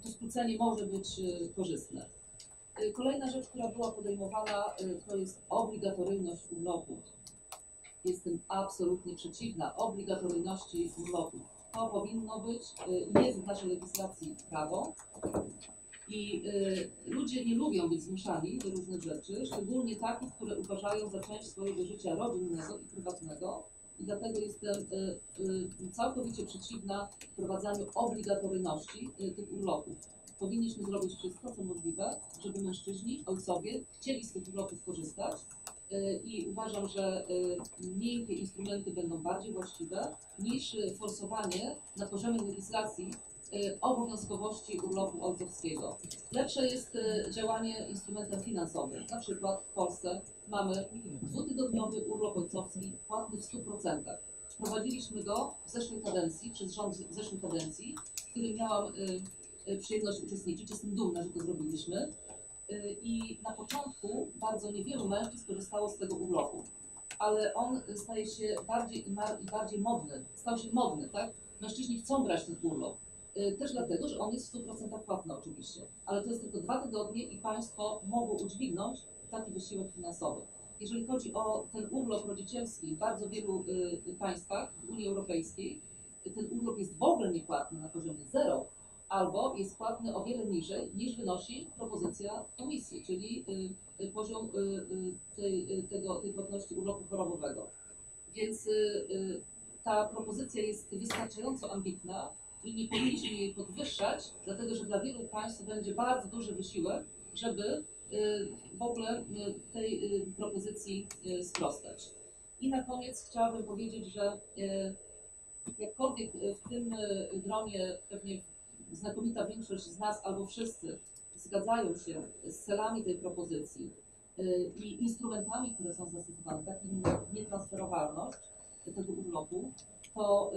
to skrócenie może być korzystne. Kolejna rzecz, która była podejmowana, to jest obligatoryjność urlopu. Jestem absolutnie przeciwna obligatoryjności urlopu. To powinno być, jest w naszej legislacji prawo i ludzie nie lubią być zmuszani do różnych rzeczy, szczególnie takich, które uważają za część swojego życia rodzinnego i prywatnego. I dlatego jestem całkowicie przeciwna wprowadzaniu obligatoryjności tych urlopów. Powinniśmy zrobić wszystko, co możliwe, żeby mężczyźni, ojcowie chcieli z tych urlopów korzystać i uważam, że miękkie instrumenty będą bardziej właściwe niż forsowanie na poziomie legislacji obowiązkowości urlopu ojcowskiego. Lepsze jest działanie instrumentem finansowym. Na przykład w Polsce mamy dwutygodniowy urlop ojcowski płatny w 100%. Wprowadziliśmy go w zeszłej kadencji, przez rząd w zeszłej kadencji, w którym miałam przyjemność uczestniczyć. Jestem dumna, że to zrobiliśmy. I na początku bardzo niewielu mężczyzn korzystało z tego urlopu, ale on staje się bardziej i bardziej modny. Stał się modny, tak? Mężczyźni chcą brać ten urlop. Też dlatego, że on jest w 100% płatny oczywiście, ale to jest tylko 2 tygodnie i państwo mogą udźwignąć taki wysiłek finansowy. Jeżeli chodzi o ten urlop rodzicielski w bardzo wielu państwach w Unii Europejskiej, ten urlop jest w ogóle niepłatny na poziomie 0, albo jest płatny o wiele niżej niż wynosi propozycja komisji, czyli poziom tej płatności urlopu chorobowego. Więc ta propozycja jest wystarczająco ambitna i nie powinniśmy jej podwyższać, dlatego że dla wielu państw będzie bardzo duży wysiłek, żeby w ogóle tej propozycji sprostać. I na koniec chciałabym powiedzieć, że jakkolwiek w tym gronie pewnie znakomita większość z nas albo wszyscy zgadzają się z celami tej propozycji i instrumentami, które są zastosowane, takim jak nietransferowalność tego urlopu, to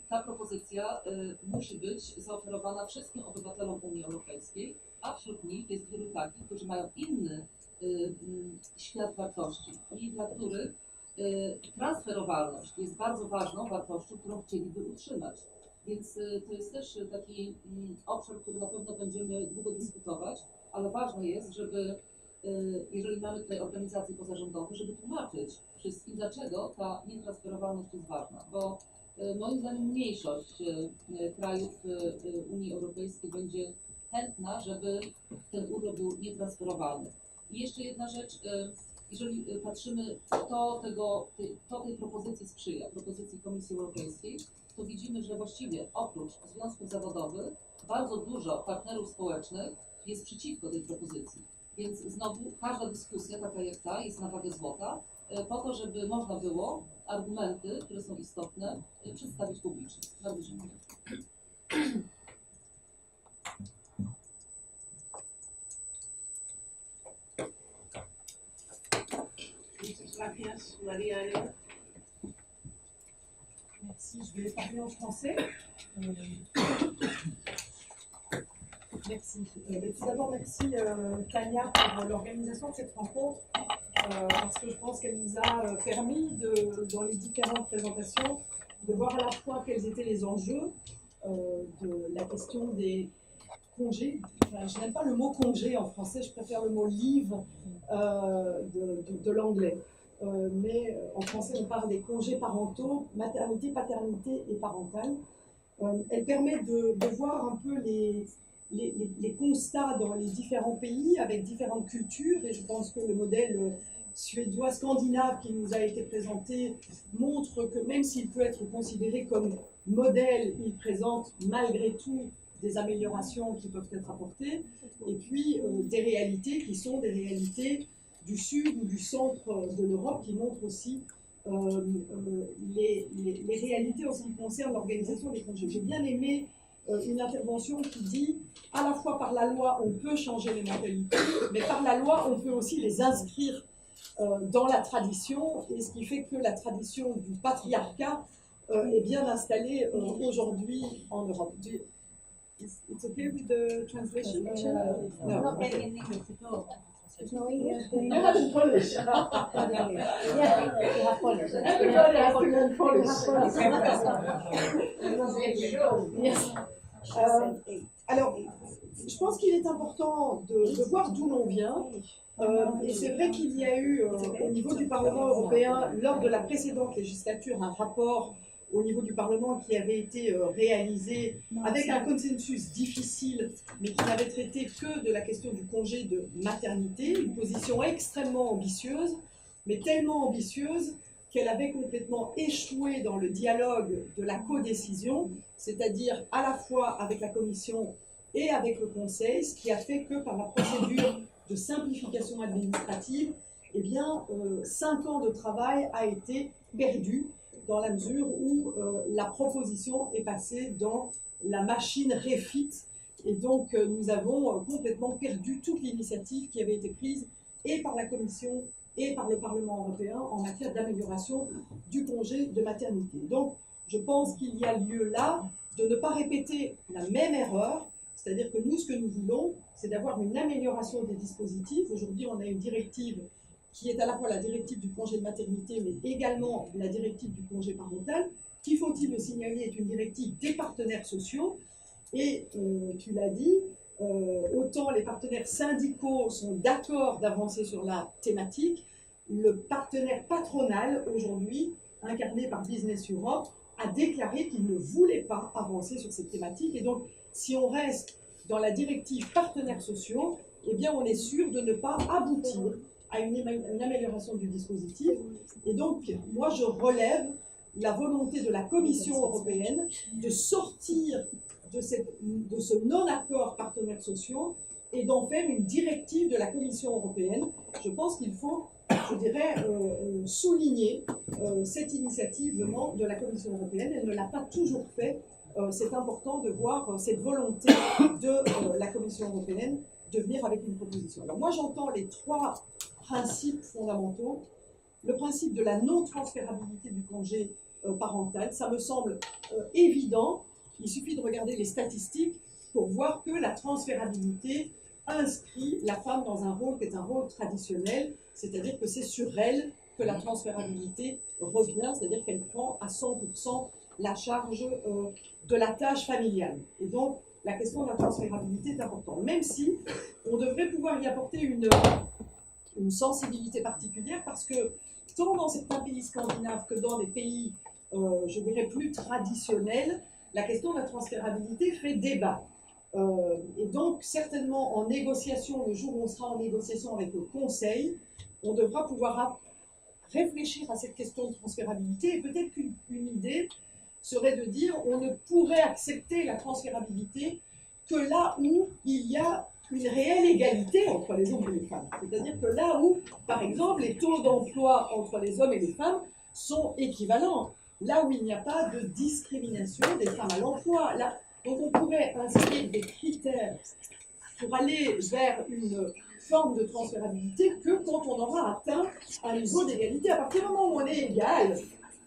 ta propozycja musi być zaoferowana wszystkim obywatelom Unii Europejskiej, a wśród nich jest wielu takich, którzy mają inny świat wartości i dla których transferowalność jest bardzo ważną wartością, którą chcieliby utrzymać. Więc to jest też taki obszar, który na pewno będziemy długo dyskutować, ale ważne jest, żeby, jeżeli mamy tutaj organizacje pozarządowe, żeby tłumaczyć wszystkim, dlaczego ta nietransferowalność jest ważna, bo moim zdaniem mniejszość krajów Unii Europejskiej będzie chętna, żeby ten urlop był nietransferowalny. I jeszcze jedna rzecz, jeżeli patrzymy, kto tej propozycji sprzyja, propozycji Komisji Europejskiej, to widzimy, że właściwie oprócz związków zawodowych bardzo dużo partnerów społecznych jest przeciwko tej propozycji. Więc znowu każda dyskusja, taka jak ta, jest na wagę złota, po to, żeby można było argumenty, które są istotne, przedstawić publicznie. Bardzo dziękuję. Gracias, María Elena. Merci, je vais parler en français. Merci. Tout d'abord, merci Tania pour l'organisation de cette rencontre, parce que je pense qu'elle nous a permis, dans les différentes présentations, de voir à la fois quels étaient les enjeux de la question des congés. Enfin, je n'aime pas le mot congé en français, je préfère le mot leave de l'anglais. Mais en français, on parle des congés parentaux, maternité, paternité et parentale. Elle permet de voir un peu les constats dans les différents pays avec différentes cultures, et je pense que le modèle suédois scandinave qui nous a été présenté montre que même s'il peut être considéré comme modèle, il présente malgré tout des améliorations qui peuvent être apportées, et puis des réalités qui sont des réalités du sud ou du centre de l'Europe qui montrent aussi les réalités en ce qui concerne l'organisation des congés. J'ai bien aimé une intervention qui dit à la fois par la loi on peut changer les mentalités, mais par la loi on peut aussi les inscrire dans la tradition, et ce qui fait que la tradition du patriarcat est bien installée aujourd'hui en Europe. It's okay with the translation? No. Not getting in English at all. No English. You have in Polish. Yeah, you have Polish. Everybody has to learn Polish. Yes. Alors, je pense qu'il est important de voir d'où l'on vient. Et c'est vrai qu'il y a eu au niveau du Parlement européen, lors de la précédente législature, un rapport au niveau du Parlement qui avait été réalisé avec un consensus difficile, mais qui n'avait traité que de la question du congé de maternité, une position extrêmement ambitieuse, mais tellement ambitieuse qu'elle avait complètement échoué dans le dialogue de la codécision, c'est-à-dire à la fois avec la Commission et avec le Conseil, ce qui a fait que par la procédure de simplification administrative, eh bien, 5 ans de travail a été perdu dans la mesure où la proposition est passée dans la machine REFIT, et donc nous avons complètement perdu toute l'initiative qui avait été prise et par la Commission et par le Parlement européen en matière d'amélioration du congé de maternité. Donc je pense qu'il y a lieu là de ne pas répéter la même erreur, c'est-à-dire que nous, ce que nous voulons, c'est d'avoir une amélioration des dispositifs. Aujourd'hui, on a une directive qui est à la fois la directive du congé de maternité, mais également la directive du congé parental, qui, faut-il le signaler, est une directive des partenaires sociaux. Et tu l'as dit, autant les partenaires syndicaux sont d'accord d'avancer sur la thématique, le partenaire patronal, aujourd'hui, incarné par Business Europe, a déclaré qu'il ne voulait pas avancer sur cette thématique. Et donc, si on reste dans la directive partenaires sociaux, eh bien, on est sûr de ne pas aboutir à une amélioration du dispositif. Et donc, moi, je relève la volonté de la Commission européenne de sortir de ce non-accord partenaires sociaux et d'en faire une directive de la Commission européenne. Je pense qu'il faut, je dirais, souligner cette initiative venant de la Commission européenne. Elle ne l'a pas toujours fait. C'est important de voir cette volonté de la Commission européenne de venir avec une proposition. Alors moi, j'entends les 3 principes fondamentaux. Le principe de la non-transférabilité du congé parental, ça me semble évident. Il suffit de regarder les statistiques pour voir que la transférabilité inscrit la femme dans un rôle qui est un rôle traditionnel, c'est-à-dire que c'est sur elle que la transférabilité revient, c'est-à-dire qu'elle prend à 100% la charge de la tâche familiale. Et donc, la question de la transférabilité est importante, même si on devrait pouvoir y apporter une sensibilité particulière, parce que tant dans certains pays scandinaves que dans des pays, je dirais, plus traditionnels, la question de la transférabilité fait débat. Et donc, certainement, en négociation, le jour où on sera en négociation avec le Conseil, on devra pouvoir réfléchir à cette question de transférabilité, et peut-être qu'une idée serait de dire on ne pourrait accepter la transférabilité que là où il y a une réelle égalité entre les hommes et les femmes. C'est-à-dire que là où, par exemple, les taux d'emploi entre les hommes et les femmes sont équivalents, là où il n'y a pas de discrimination des femmes à l'emploi. Donc on pourrait inscrire des critères pour aller vers une forme de transférabilité que quand on aura atteint un niveau d'égalité. À partir du moment où on est égal,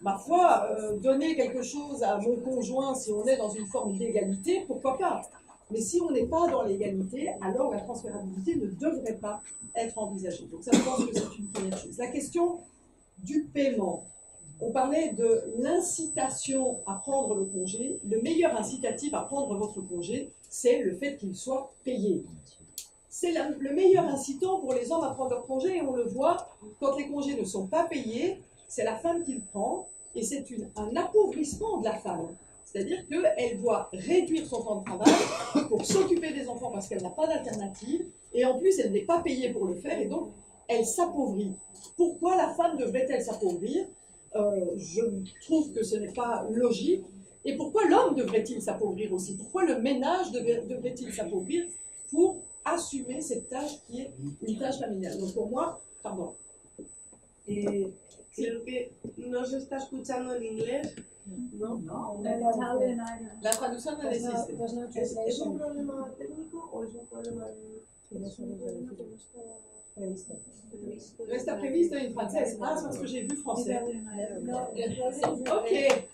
ma foi, donner quelque chose à mon conjoint si on est dans une forme d'égalité, pourquoi pas? Mais si on n'est pas dans l'égalité, alors la transférabilité ne devrait pas être envisagée. Donc ça, je pense que c'est une première chose. La question du paiement. On parlait de l'incitation à prendre le congé. Le meilleur incitatif à prendre votre congé, c'est le fait qu'il soit payé. C'est le meilleur incitant pour les hommes à prendre leur congé, et on le voit, quand les congés ne sont pas payés, c'est la femme qui le prend, et c'est un appauvrissement de la femme. C'est-à-dire qu'elle doit réduire son temps de travail pour s'occuper des enfants parce qu'elle n'a pas d'alternative, et en plus elle n'est pas payée pour le faire, et donc elle s'appauvrit. Pourquoi la femme devrait-elle s'appauvrir? Je trouve que ce n'est pas logique. Et pourquoi l'homme devrait-il s'appauvrir aussi? Pourquoi le ménage devrait-il s'appauvrir pour assumer cette tâche qui est une tâche familiale? Donc pour moi, pardon. Eh, Creo que no se está escuchando en inglés. No. La traducción no existe. ¿Es un problema técnico o es un problema de...? No está previsto en francés. Ah, c'est parce que j'ai vu français. Okay.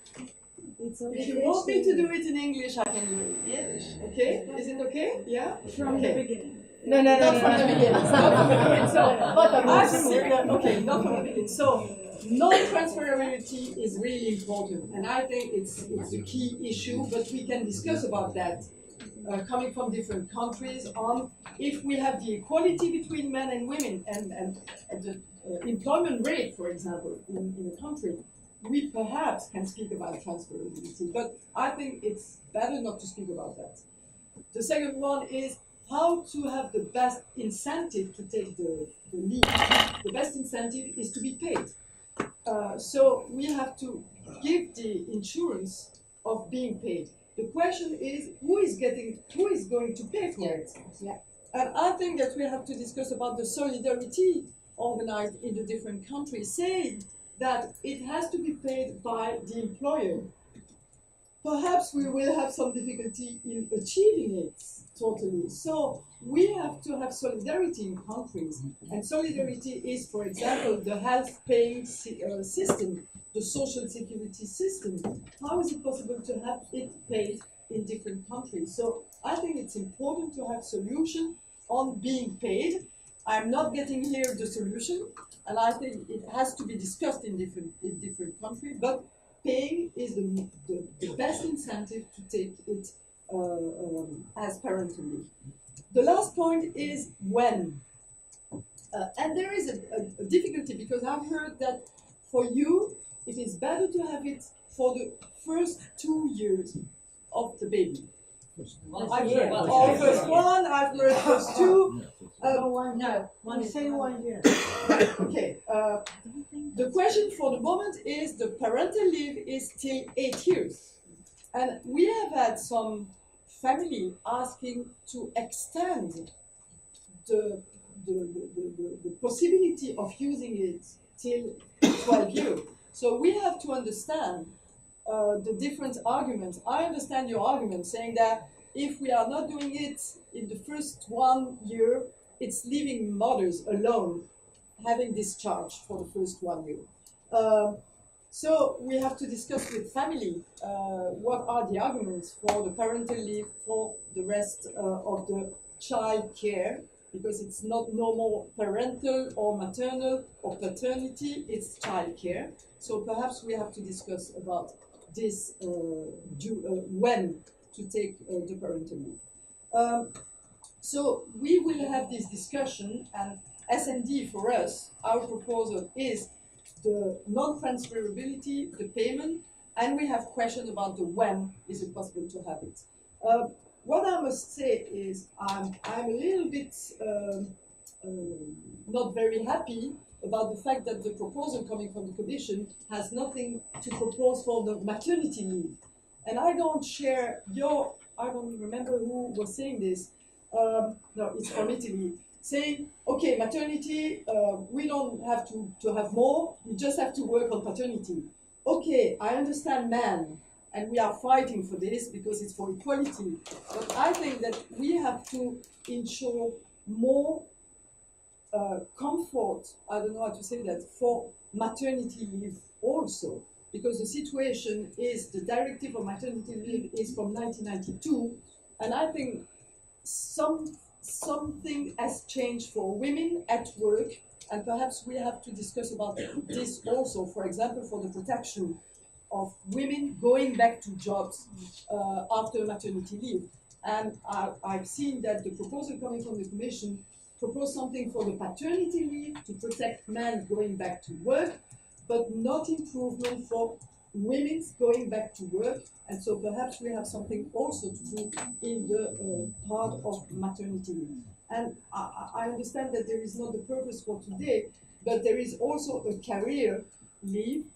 If you want me to do it in English, I can do it. Yes. Okay? Is it okay? Yeah? From the beginning. No, not from the beginning. Not from the beginning. So, okay, not from the beginning. So, non-transferability is really important, and I think it's a key issue, but we can discuss about that coming from different countries on if we have the equality between men and women and the employment rate, for example, in a country. We perhaps can speak about transferability, but I think it's better not to speak about that. The second one is how to have the best incentive to take the lead. The best incentive is to be paid. So we have to give the insurance of being paid. The question is who is going to pay for it? Yeah. And I think that we have to discuss about the solidarity organized in the different countries, saying that it has to be paid by the employer. Perhaps we will have some difficulty in achieving it totally. So we have to have solidarity in countries. And solidarity is, for example, the health paying system, the social security system. How is it possible to have it paid in different countries? So I think it's important to have solution on being paid. I'm not getting here the solution, and I think it has to be discussed in different countries, but paying is the best incentive to take it as parental leave. The last point is when. And there is a difficulty because I've heard that for you, it is better to have it for the first 2 years of the baby. I've heard, or first one, I've heard first two. One say 1 year. Okay. The question for the moment is the parental leave is till 8 years, and we have had some family asking to extend the possibility of using it till 12 years. So we have to understand the different arguments. I understand your argument saying that if we are not doing it in the first 1 year, it's leaving mothers alone having discharge for the first 1 year. So we have to discuss with family what are the arguments for the parental leave for the rest of the child care, because it's not normal parental or maternal or paternity, it's child care. So perhaps we have to discuss about this when to take the parental leave. So we will have this discussion, and S&D for us, our proposal is the non-transferability, the payment, and we have questions about the when is it possible to have it. What I must say is I'm a little bit not very happy about the fact that the proposal coming from the Commission has nothing to propose for the maternity leave. And I don't share your, I don't remember who was saying this, no, it's from Italy, saying, okay, maternity, we don't have to have more, we just have to work on paternity. Okay, I understand man, and we are fighting for this because it's for equality, but I think that we have to ensure more comfort, I don't know how to say that, for maternity leave also, because the situation is the directive of maternity leave is from 1992, and I think something has changed for women at work, and perhaps we have to discuss about this also, for example, for the protection of women going back to jobs after maternity leave. And I've seen that the proposal coming from the Commission proposed something for the paternity leave to protect men going back to work, but not improvement for women going back to work. And so perhaps we have something also to do in the part of maternity leave. And I understand that there is not the purpose for today, but there is also a career leave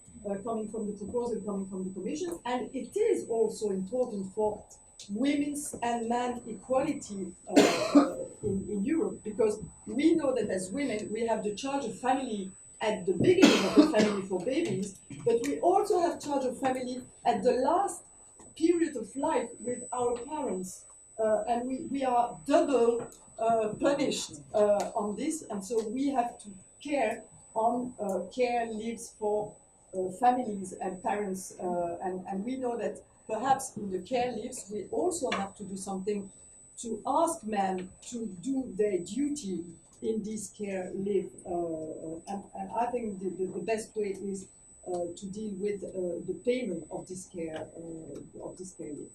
coming from the proposal coming from the Commission, and it is also important for women's and men equality in Europe, because we know that as women we have the charge of family at the beginning of the family for babies, but we also have charge of family at the last period of life with our parents. And we are double punished on this, and so we have to care on care leaves for families and parents, and we know that perhaps in the care leaves we also have to do something to ask men to do their duty in this care leave, and I think the best way is to deal with the payment of this care leave.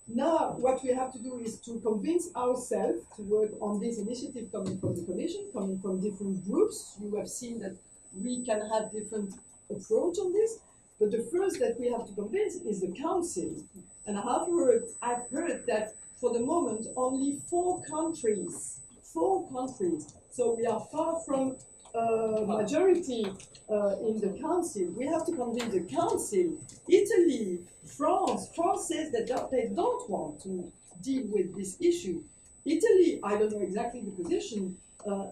Now, what we have to do is to convince ourselves to work on this initiative coming from the Commission, coming from different groups. You have seen that we can have different approach on this, but the first that we have to convince is the Council. And I've heard that for the moment only 4 countries, so we are far from majority in the Council. We have to convince the Council. Italy, France says that they don't want to deal with this issue. Italy, I don't know exactly the position.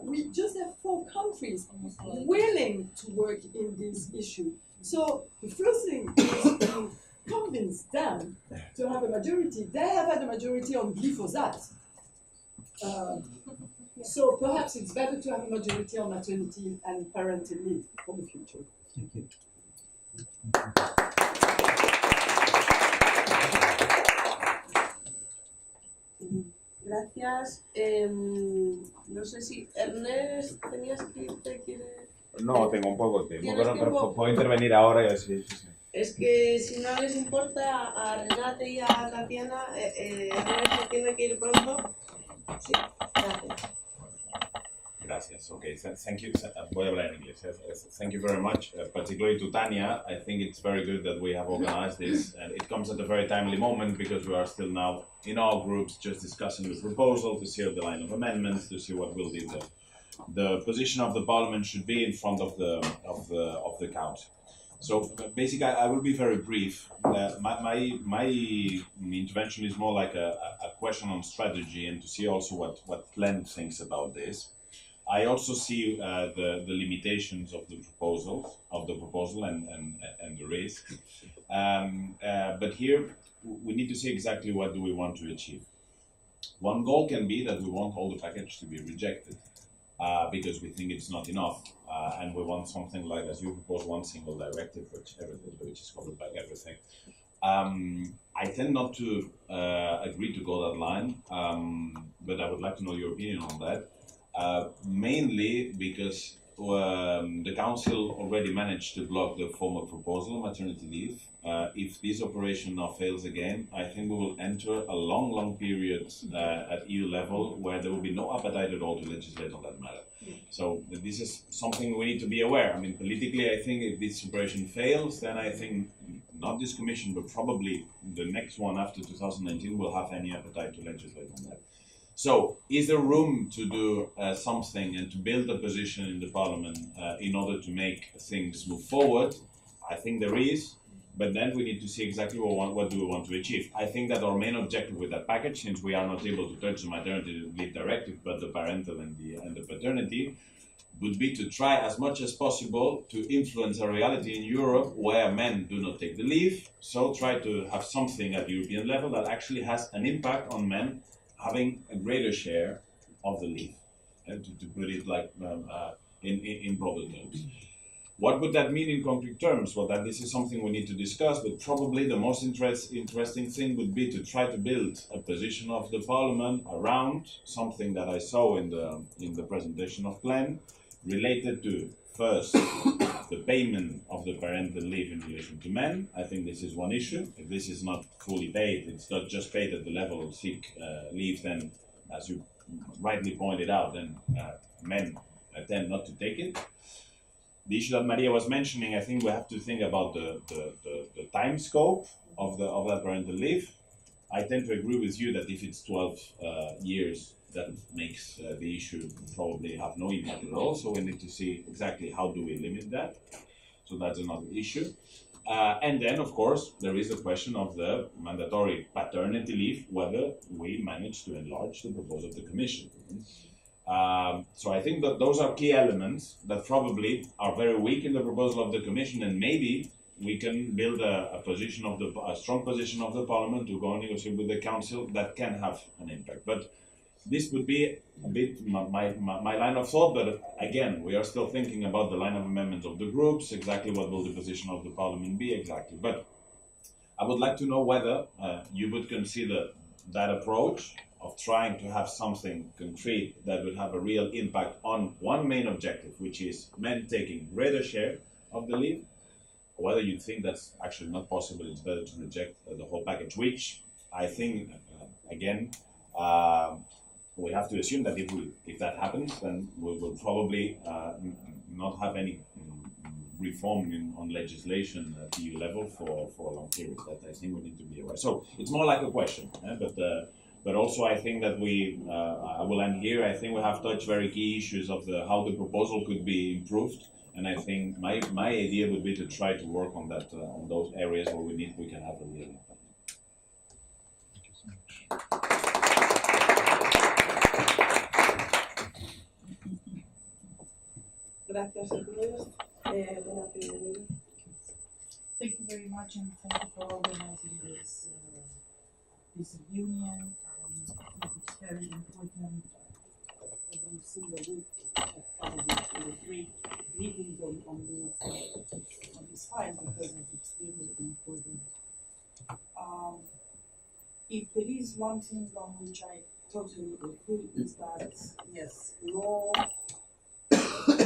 We just have 4 countries willing to work in this issue. So the first thing is to convince them to have a majority. They have had a majority on glyphosate. So perhaps it's better to have a majority on maternity and parental leave for the future. Thank you. Gracias. No sé si Ernest tenías que irte, ¿quiere? No, tengo un poco de tiempo, ¿Tienes pero tiempo? puedo intervenir ahora y así. Sí. Es que si no les importa a Renate y a Tatiana, Ernest tiene que ir pronto. Sí, gracias. Gracias. Okay, thank you. Voy a hablar en inglés. Thank you very much, particularly to Tanya. I think it's very good that we have organized this, and it comes at a very timely moment because we are still now in our groups just discussing the proposal to see the line of amendments, to see what will be the position of the Parliament should be in front of the Council. So basically, I will be very brief. My intervention is more like a question on strategy and to see also what PLENT thinks about this. I also see the limitations of the proposal and the risk. But here we need to see exactly what do we want to achieve. One goal can be that we want all the package to be rejected because we think it's not enough, and we want something like, as you propose, one single directive which is covered by everything. I tend not to agree to go that line, but I would like to know your opinion on that. Mainly because the Council already managed to block the former proposal, maternity leave. If this operation now fails again, I think we will enter a long period at EU level where there will be no appetite at all to legislate on that matter. So this is something we need to be aware. I mean, politically, I think if this operation fails, then I think not this Commission, but probably the next one after 2019 will have any appetite to legislate on that. So, is there room to do something and to build a position in the Parliament in order to make things move forward? I think there is, but then we need to see exactly what do we want to achieve. I think that our main objective with that package, since we are not able to touch the maternity leave directive, but the parental and the paternity, would be to try as much as possible to influence a reality in Europe where men do not take the leave. So try to have something at European level that actually has an impact on men having a greater share of the leave, and to put it like in broader terms. What would that mean in concrete terms? Well, that this is something we need to discuss, but probably the most interesting thing would be to try to build a position of the Parliament around something that I saw in the presentation of PLENT, related to, first, the payment of the parental leave in relation to men. I think this is one issue. If this is not fully paid, it's not just paid at the level of sick leave, then, as you rightly pointed out, then men tend not to take it. The issue that Maria was mentioning, I think we have to think about the time scope of that parental leave. I tend to agree with you that if it's 12 years, that makes the issue probably have no impact at all. So we need to see exactly how do we limit that. So that's another issue. And then, of course, there is the question of the mandatory paternity leave, whether we manage to enlarge the proposal of the Commission. So I think that those are key elements that probably are very weak in the proposal of the Commission, and maybe we can build a strong position of the Parliament to go and negotiate with the Council that can have an impact. But this would be a bit my line of thought, but again, we are still thinking about the line of amendments of the groups, exactly what will the position of the Parliament be exactly. But I would like to know whether you would consider that approach of trying to have something concrete that would have a real impact on one main objective, which is men taking greater share of the leave, or whether you think that's actually not possible, it's better to reject the whole package, which I think, again, we have to assume that if that happens, then we will probably not have any reform on legislation at EU level for a long period. That I think we need to be aware. So it's more like a question, but also I think that I will end here. I think we have touched very key issues of how the proposal could be improved, and I think my idea would be to try to work on that on those areas where we can have a real impact. Thank you so much. Gracias a todos. Buena primavera. Thank you very much, and thank you for organizing this reunion. I think it's very important. Every single week, probably 2 or 3 meetings on this file because it's extremely important. If there is one thing on which I totally agree is that yes, law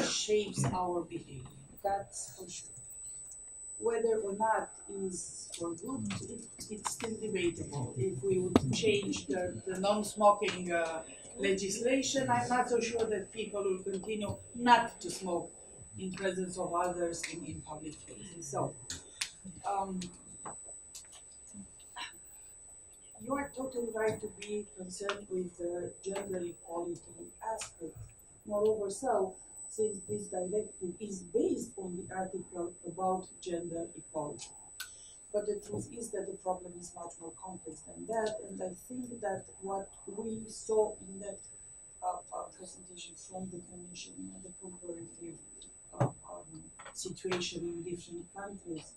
shapes our behavior. That's for sure. Whether or not is for good, it's still debatable. If we would change the non-smoking legislation, I'm not so sure that people will continue not to smoke in presence of others in public places. So, you are totally right to be concerned with the gender equality aspect. Moreover, since this directive is based on the article about gender equality. But the truth is that the problem is much more complex than that, and I think that what we saw in that presentation from the Commission, the comparative situation in different countries,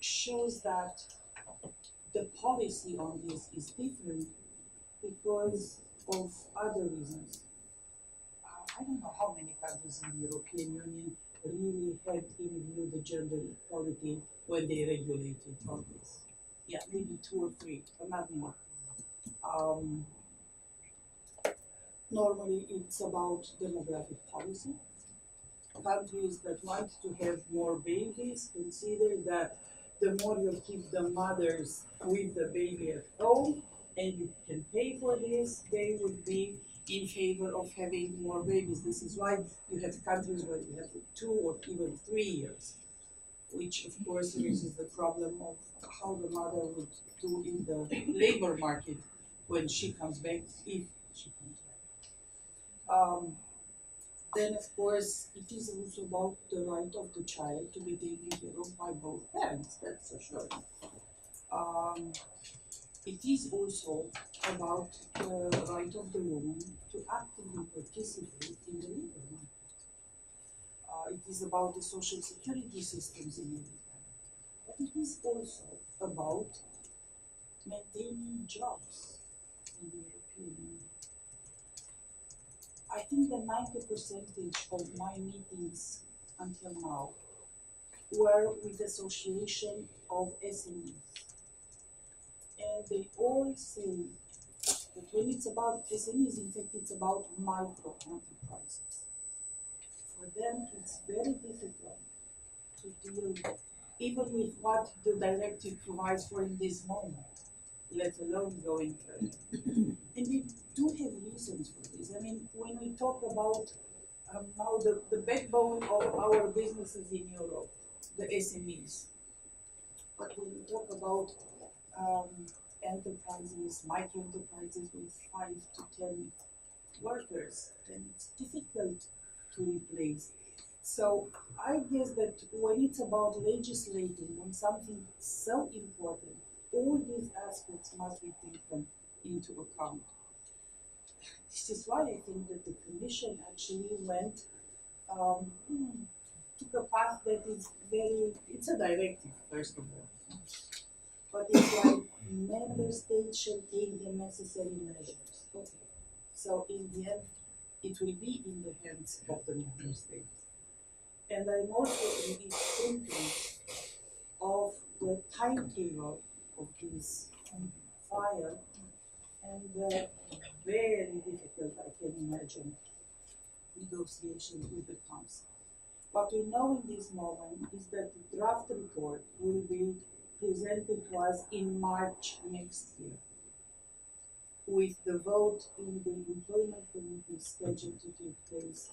shows that the policy on this is different because of other reasons. I don't know how many countries in the European Union really had in view the gender equality when they regulated on this. Yeah, maybe 2 or 3, but not more. Normally it's about demographic policy. Countries that want to have more babies consider that the more you keep the mothers with the baby at home and you can pay for this, they would be in favor of having more babies. This is why you have countries where you have 2 or even 3 years, which of course raises the problem of how the mother would do in the labor market when she comes back, if she comes back. Then of course it is also about the right of the child to be taken care of by both parents, that's for sure. It is also about the right of the woman to actively participate in the labor market. It is about the social security systems in every country. But it is also about maintaining jobs in the European Union. I think that 90% of my meetings until now were with the Association of SMEs. And they all say that when it's about SMEs, in fact, it's about micro enterprises. For them, it's very difficult to deal even with what the directive provides for in this moment, let alone going further. And we do have reasons for this. I mean, when we talk about now the backbone of our businesses in Europe, the SMEs, but when we talk about enterprises, micro-enterprises with 5 to 10 workers, then it's difficult to replace. So I guess that when it's about legislating on something so important, all these aspects must be taken into account. this is why I think that the Commission actually went, took a path that is it's a directive, first of all. But it's like member states should take the necessary measures. Okay. So in the end, it will be in the hands of the member states. And I'm also thinking of the timetable of this file, and very difficult, I can imagine, negotiations with the Council. What we know in this moment is that the draft report will be presented to us in March next year, with the vote in the Employment Committee scheduled to take place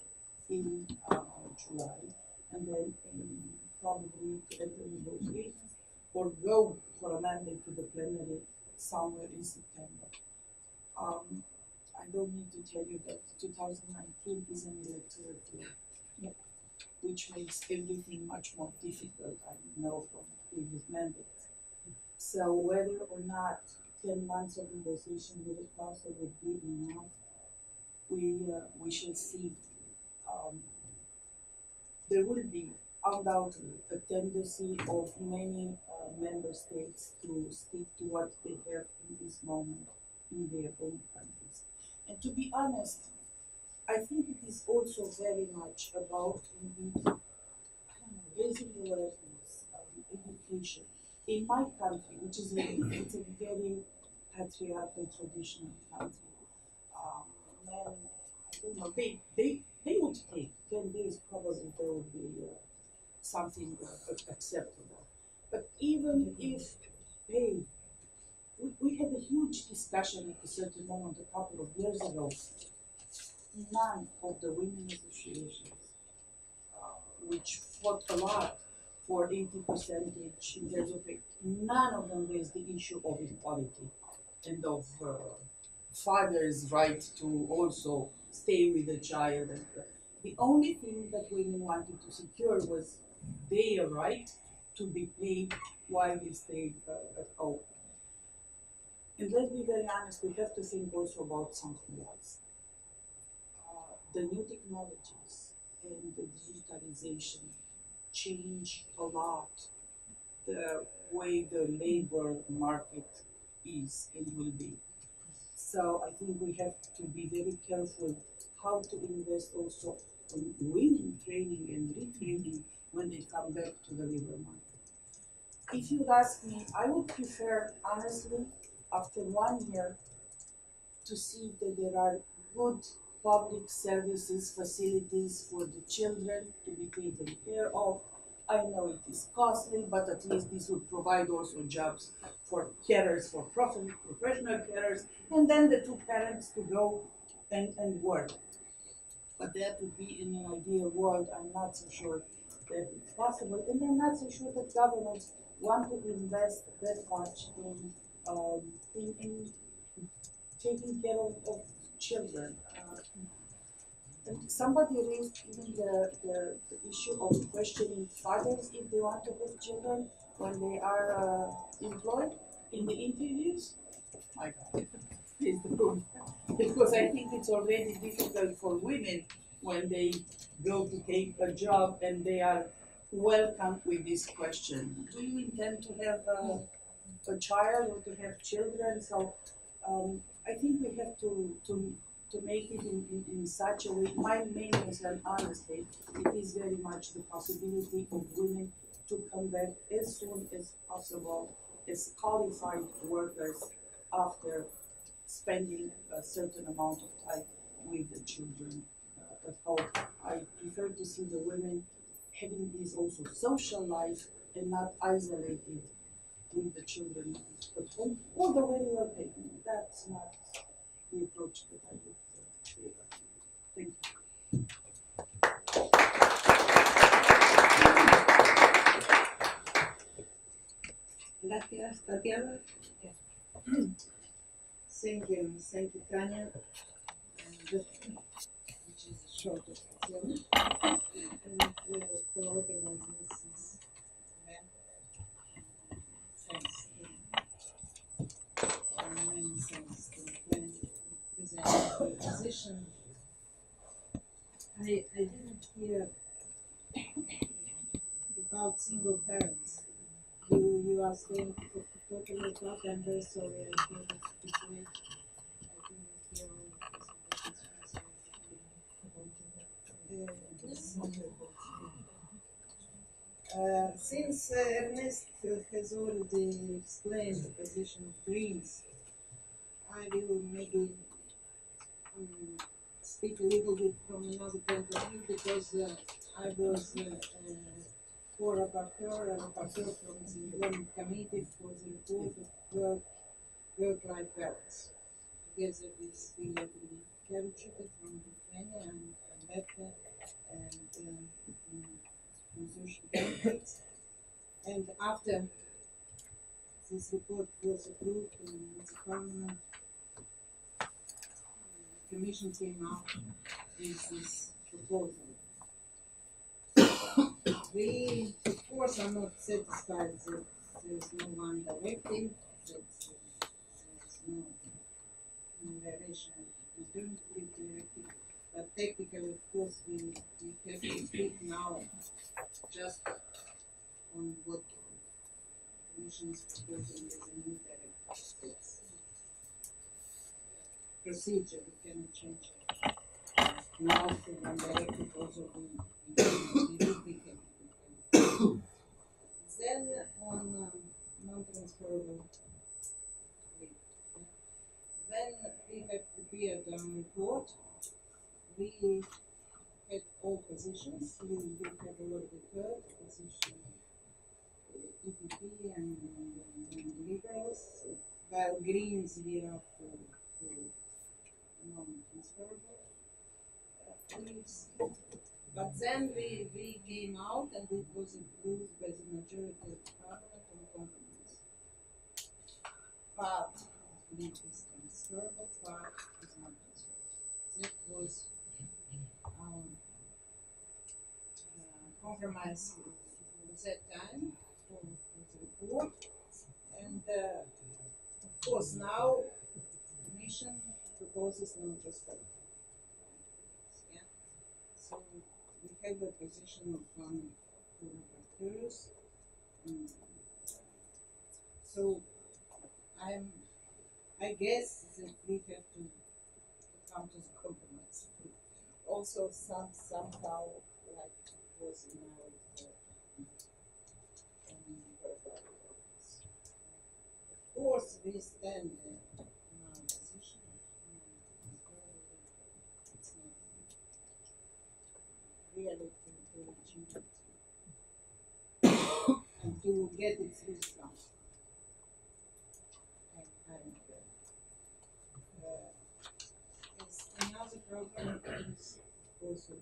in July, and then probably to enter negotiations or go for a mandate to the plenary somewhere in September. I don't need to tell you that 2019 is an electoral year, which makes everything much more difficult, I know from previous mandates. So whether or not 10 months of negotiation with the Council would be enough, we shall see. There will be undoubtedly a tendency of many member states to stick to what they have in this moment in their own countries. And to be honest, I think it is also very much about raising awareness, education. In my country, which is it's a very patriarchal, traditional country, men, I don't know, they would take 10 days, probably there would be something acceptable. But even if we had a huge discussion at a certain moment a couple of years ago. None of the women associations, which fought a lot for 80% in terms of pay, none of them raised the issue of equality and of father's right to also stay with the child. And the only thing that women wanted to secure was their right to be paid while they stayed at home. And let's be very honest, we have to think also about something else. The new technologies and the digitalization change a lot the way the labor market is and will be. So I think we have to be very careful how to invest also in women training and retraining when they come back to the labor market. If you ask me, I would prefer, honestly, after 1 year, to see that there are good public services, facilities for the children to be taken care of. I know it is costly, but at least this would provide also jobs for carers, for professional carers, and then the two parents to go and work. But that would be in an ideal world. I'm not so sure that it's possible, and I'm not so sure that governments want to invest that much in taking care of children. And somebody raised even the issue of questioning fathers if they want to have children when they are employed in the interviews. My God, please do. Because I think it's already difficult for women when they go to take a job and they are welcomed with this question. Do you intend to have a child or to have children? So I think we have to make it in such a way. My main concern, honestly, it is very much the possibility of women to come back as soon as possible as qualified workers after spending a certain amount of time with the children at home. I prefer to see the women having this also social life and not isolated with the children at home, although very well paid. That's not the approach that I would favor. Thank you. Gracias, Tatiana. Thank you, Tanya. Which is a short description. And for organizing this event. Thanks to many thanks to PLENT presenting Commission, I didn't hear about single parents. You are saying totally about them, very sorry, I hear this before. I didn't hear all of this. Since Ernest has already explained the position of Greens, I will maybe speak a little bit from another point of view because I was co-rapporteur and rapporteur from the Employment Committee for the report of work-life balance, together with William Kevchuk from Lithuania and Beppe and social benefits. And after this report was approved in the Parliament, the Commission came out with this proposal. We, of course, are not satisfied that there is no one directive, that there is no variation of maternity directive, but technically, of course, we have to speak now just on what the Commission is proposing as a new directive. It's procedure, we cannot change it. Now, for one directive also we can. Then on non-transferable leave. When we have prepared our report, we had all positions. You have already heard position EPP and Liberals, while Greens we are for non-transferable leaves. But then we came out and it was approved by the majority of the Parliament on compromise. Part of leave is transferable, part is not transferable. That was our compromise at that time for the report. And of course now the Commission proposes non-transferable. Yeah. So we have a position of one of the rapporteurs. So I guess that we have to come to the compromise. Also somehow like it was in our of course we stand in our position. It's not really to achieve it and to get its results. As another program is also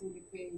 fully paid